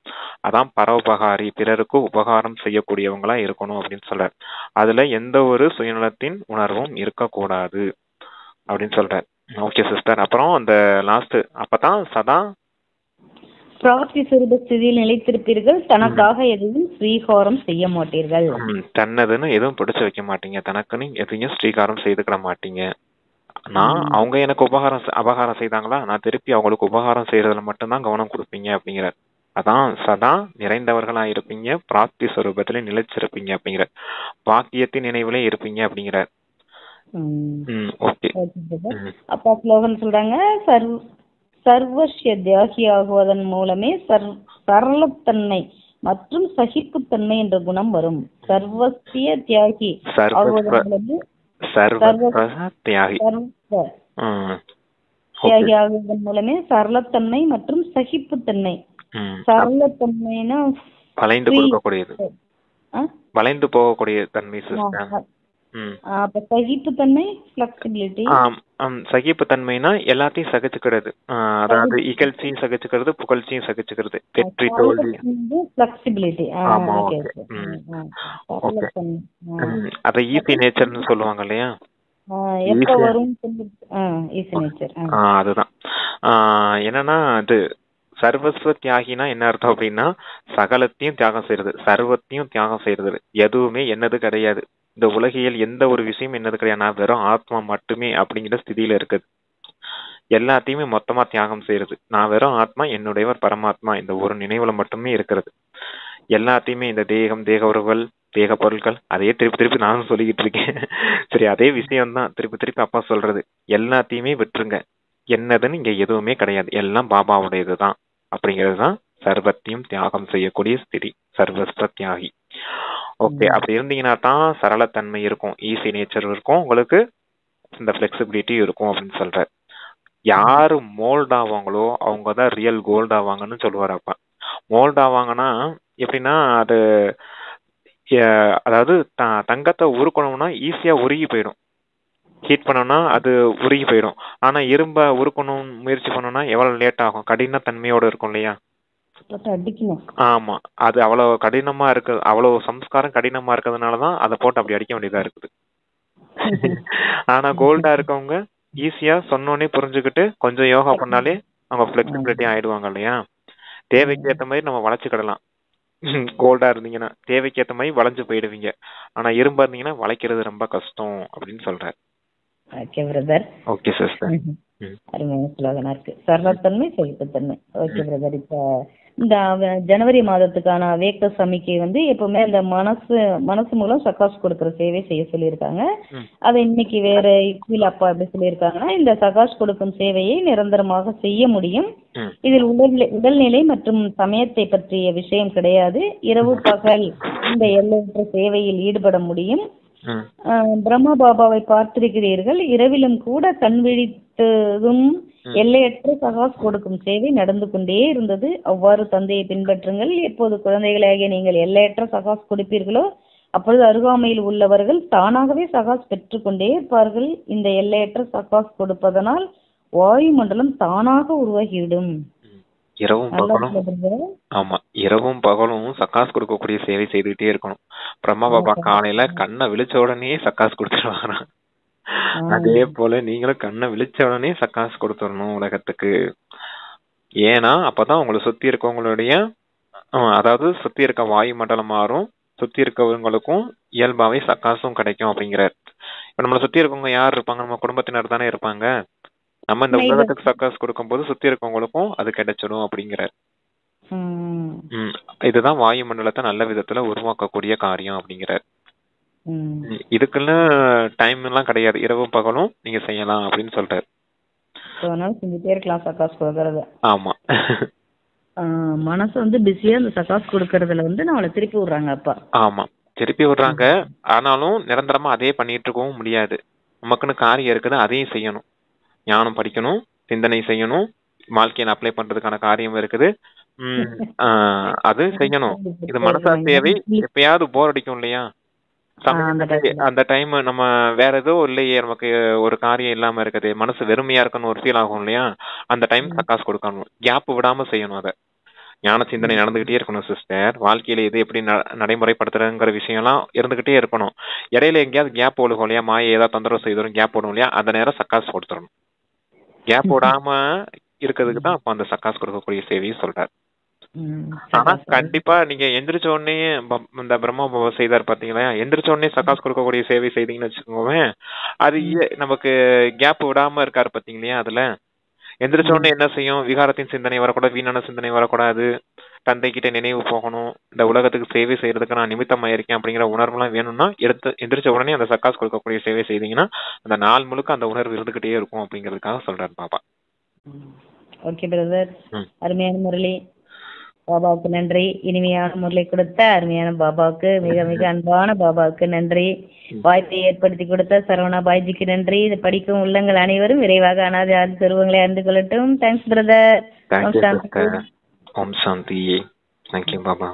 அதான் பரோபகாரி, பிறருக்கு உபகாரம் செய்யக்கூடியவங்களா இருக்கணும் அப்படின்னு சொல்றார். அதுல எந்த ஒரு சுயநலத்தின் உணர்வும் இருக்கக்கூடாது அப்படின்னு சொல்றார். Okay sister. அப்புறம் அந்த லாஸ்ட், அப்பதான் சதா பிராப்தி சுரூப ஸ்திதியில் நிலைத்திருப்பீர்கள், தனக்காக எதுவும் ஸ்வீகாரம் செய்ய மாட்டீர்கள். தன்னதுன்னு எதுவும் பிடிச்சு வைக்க மாட்டீங்க, தனக்குன்னு எதையும் ஸ்வீகாரம் செய்துக்கிட மாட்டீங்க. நான் அவங்க எனக்கு அபகாரம் செய்தாங்களா, நான் திருப்பி அவங்களுக்கு உபகாரம் செய்யறதுல மட்டும்தான் கவனம் கொடுப்பீங்க அப்படிங்கிற. அதான் சதா நிறைந்தவர்களா இருப்பீங்க, பிராப்தி ஸ்வரூபத்திலே நிலைச்சிருப்பீங்க அப்படிங்கிற, பாக்கியத்தின் நினைவுல இருப்பீங்க அப்படிங்கிற. ஓகே. அப்பா ஸ்லோகன் சொல்றாங்க, சர்வஸ்ய தியாகி ஆகுவதன் மூலமே சரளத்தன்மை மற்றும் சகிப்புத்தன்மை என்ற குணம் வரும். சர்வஸ்ய தியாகி தியாகி ஆகுவதன் மூலமே சரளத்தன்மை மற்றும் சகிப்புத்தன்மை. சரளத்தன்மைனா வளைந்து கொடுக்கக்கூடியது, வளைந்து போகக்கூடிய தன்மை. அப்ப சகிப்புத்தன்மை ஃபிளெக்சிபிலிட்டி. சகிப்புத்தன்மைனா எல்லாத்தையும் சகிச்சுக்கிறது, அதாவது இகழ்ச்சியும் சகிச்சுக்கிறது, புகழ்ச்சியும் சகிச்சுக்கிறது, வெற்றி தோல்வி. ஃபிளெக்சிபிலிட்டி. அத ஈஸி நேச்சர்னு சொல்லுவாங்க இல்லையா? அதுதான் என்னன்னா, அது சர்வஸ்வ தியாகினா என்ன அர்த்தம் அப்படின்னா, சகலத்தையும் தியாகம் செய்யறது, சர்வத்தையும் தியாகம் செய்யறது, எதுவுமே என்னது கிடையாது, இந்த உலகியல் எந்த ஒரு விஷயம் என்னது கிடையாது, நான் வெறும் ஆத்மா மட்டுமே அப்படிங்கிற ஸ்திதியில இருக்குது. எல்லாத்தையுமே மொத்தமா தியாகம் செய்யறது, நான் வெறும் ஆத்மா, என்னுடையவர் பரமாத்மா, இந்த ஒரு நினைவுல மட்டுமே இருக்கிறது. எல்லாத்தையுமே இந்த தேகம், தேக உறவுகள், தேக பொருட்கள், அதையே திருப்பி திருப்பி நானும் சொல்லிக்கிட்டு இருக்கேன். சரி, அதே விஷயம்தான் திருப்பி திருப்பி அப்பா சொல்றது. எல்லாத்தையுமே விட்டுருங்க, என்னதுன்னு இங்க எதுவுமே கிடையாது, எல்லாம் பாபாவுடையதுதான் அப்படிங்கிறது தான் சர்வத்தையும் தியாகம் செய்யக்கூடிய ஸ்திதி, சர்வஸ்வ தியாகி. ஓகே. அப்படி இருந்தீங்கன்னா தான் சரளத்தன்மை இருக்கும், ஈஸி நேச்சர் இருக்கும், உங்களுக்கு இந்த ஃபிளெக்சிபிலிட்டி இருக்கும் அப்படின்னு சொல்ற. யாரு மோல்ட் ஆவாங்களோ அவங்க தான் ரியல் கோல்ட் ஆவாங்கன்னு சொல்லுவார் அப்பா. மோல்ட் ஆவாங்கன்னா எப்படின்னா, அது அதாவது தங்கத்தை உருக்கணும்னா ஈஸியா உருகி போயிடும், ஹீட் பண்ணோம்னா அது உருகி போயிடும். ஆனா இரும்ப உருக்கணும் முயற்சி பண்ணோம்னா எவ்வளவு லேட் ஆகும், கடின தன்மையோட இருக்கும் இல்லையா? ஆமா, அது அவ்வளவு கடினமா இருக்கு, அவ்வளவு சம்ஸ்காரம் கடினமா இருக்கிறதுனாலதான் அதை போட்டு அப்படி அடிக்க வேண்டியதா இருக்குது. ஆனா கோல்டா இருக்கவங்க ஈஸியா சொன்னோன்னே புரிஞ்சுக்கிட்டு கொஞ்சம் யோகா பண்ணாலே அவங்க பிளெக்சிபிலிட்டி ஆயிடுவாங்க இல்லையா? தேவைக்கு ஏத்த மாதிரி நம்ம வளைச்சுக்கிடலாம். கோல்டா இருந்தீங்கன்னா தேவைக்கு ஏத்த மாதிரி வளைஞ்சு போயிடுவீங்க, ஆனா இரும்பா இருந்தீங்கன்னா வளைக்கிறது ரொம்ப கஷ்டம் அப்படின்னு சொல்றாரு. Okay brother. Okay sister. அருமையான ஸ்லோகனா இருக்கு, சர்வத்தன்மை சகிப்புத்தன்மை. Okay brother. இப்ப இந்த ஜனவரி மாதத்துக்கான வேக்க சமிக்கை வந்து எப்பவுமே அந்த மனசு மூலம் சகாஷ் கொடுக்கற சேவை செய்ய சொல்லியிருக்காங்க. அதை இன்னைக்கு வேற இஸ்வில் அப்பா எப்படி சொல்லியிருக்காங்கன்னா, இந்த சகாஷ் கொடுக்கும் சேவையை நிரந்தரமாக செய்ய முடியும். இதில் உடல்நிலை மற்றும் சமயத்தை பற்றிய விஷயம் கிடையாது. இரவு பகல் இந்த எல்லையற்ற சேவையில் ஈடுபட முடியும். பிரம்மா பாபாவை பார்த்திருக்கிறீர்கள், இரவிலும் கூட கண் விழித்ததும் எல்லையற்ற சகாஸ் கொடுக்கும் சேவை நடந்து கொண்டே இருந்தது. அவ்வாறு தந்தையை பின்பற்றுங்கள். எப்போது குழந்தைகளாகிய நீங்கள் எல்லையற்ற சகாஸ் கொடுப்பீர்களோ அப்பொழுது அருகாமையில் உள்ளவர்கள் தானாகவே சகாஸ் பெற்றுக்கொண்டே இருப்பார்கள். இந்த எல்லையற்ற சகாஸ் கொடுப்பதனால் வாயுமண்டலம் தானாக உருவாகிவிடும். இரவும் பகலும், ஆமா, இரவும் பகலும் சக்காஸ் கொடுக்கக்கூடிய சேவை செய்துகிட்டே இருக்கணும். பிரம்மா பாபா காலையில கண்ணை விழிச்ச உடனே சக்காஸ் கொடுத்துருவாங்க. அதே போல நீங்களும் கண்ணை விழிச்ச உடனே சக்காஸ் கொடுத்துடணும் உலகத்துக்கு. ஏன்னா அப்பதான் உங்களை சுத்தி இருக்கவங்களுடைய, அதாவது சுத்தி இருக்க வாயு மண்டலம் மாறும், சுத்தி இருக்கவங்களுக்கும் இயல்பாவே சக்காசும் கிடைக்கும் அப்படிங்கிறார். இப்ப நம்மளை சுத்தி இருக்கவங்க யார் இருப்பாங்க? நம்ம குடும்பத்தினர் தானே இருப்பாங்க. நம்ம இந்த உலகத்துக்கு சக்காஸ் கொடுக்கும் போது சுத்தி இருக்கவங்களுக்கும் அது கிடைச்சிடும் அப்படிங்கிறார். இதுதான் வாயு மண்டலத்தை நல்ல விதத்துல உருவாக்கக்கூடிய காரியம் அப்படிங்கிறார். இதுக்குள்ள டைம் எல்லாம் கிடையாது, இரவும் பகலும் நீங்க செய்யலாம் அப்படின்னு சொல்றாரு. ஆமா, மனசு வந்து பிஸியா இந்த சக்காஸ் கொடுக்கறதுல வந்து நம்மள திருப்பி விடுறாங்க அப்பா. ஆமா, திருப்பி விடுறாங்க. ஆனாலும் நிரந்தரமா அதே பண்ணிட்டு இருக்கவும் முடியாது. நமக்குன்னு காரியம் இருக்குது, அதையும் செய்யணும். ஞானம் படிக்கணும், சிந்தனை செய்யணும், வாழ்க்கையில அப்ளை பண்றதுக்கான காரியம் இருக்குது. அது செய்யணும். இது மனசா தேவை. எப்பயாவது போர் அடிக்கும் இல்லையா, அந்த டைம் நம்ம வேற ஏதோ இல்லையே, நமக்கு ஒரு காரியம் இல்லாம இருக்குது, மனசு வெறுமையா இருக்குன்னு ஒரு ஃபீல் ஆகும் இல்லையா, அந்த டைம் சக்காஸ் கொடுக்கணும். கேப் விடாம செய்யணும். அதை ஞான சிந்தனை நடந்துகிட்டே இருக்கணும் சிஸ்டர். வாழ்க்கையில இது எப்படி நடைமுறைப்படுத்துறதுங்கிற விஷயம் எல்லாம் இருந்துகிட்டே இருக்கணும். இடையில எங்கேயாவது கேப் போடுவோம் இல்லையா, மாயை ஏதாவது தொந்தரவு செய்தோம், கேப் போடும் இல்லையா, அந்த நேரம் சக்காஸ் கொடுத்துடணும். கேப் போடாம இருக்கிறதுக்கு தான் அப்ப அந்த சக்காஸ் கொடுக்கக்கூடிய சேவையை சொல்றாரு. ஆனா கண்டிப்பா நீங்க எந்திரிச்ச உடனே இந்த பிரம்ம பாபா செய்தார் பாத்தீங்களா, எந்திரிச்ச உடனே சக்காஸ் கொடுக்கக்கூடிய சேவை செய்தீங்கன்னு வச்சுக்கோங்க, அது நமக்கு கேப் விடாம இருக்காரு பாத்தீங்களா. அதுல எந்திரிச்ச உடனே என்ன செய்யும், விகாரத்தின் சிந்தனை வரக்கூடாது, வீணான சிந்தனை வரக்கூடாது, தந்தை கிட்ட நினைவு போகணும், இந்த உலகத்துக்கு சேவை செய்யறதுக்கு நான் நிமித்தமா இருக்கேன் அப்படிங்கிற உணர்வுலாம் வேணும்னா எந்திரிச்ச உடனே அந்த சக்காஸ் கொடுக்கக்கூடிய சேவை செய்தீங்கன்னா அந்த நாள் முழுக்க அந்த உணர்வு இருந்துகிட்டே இருக்கும் அப்படிங்கிறதுக்காக சொல்றாரு பாபா. ஓகே பிரதர், அருமையான முரளி. பாபாவுக்கு நன்றி. இனிமையான முரளி கொடுத்த அருமையான பாபாவுக்கு, மிக மிக அன்பான பாபாவுக்கு நன்றி. வாய்ப்பை ஏற்படுத்தி கொடுத்த சரவணா பாய்ஜிக்கு நன்றி. இதை படிக்கும் உள்ளங்கள் அனைவரும் விரைவாக அனாதை ஆதி சொருவங்களை அறிந்து கொள்ளட்டும். Thanks brother. ஓம் சாந்தி. தேங்க்யூ பாபா.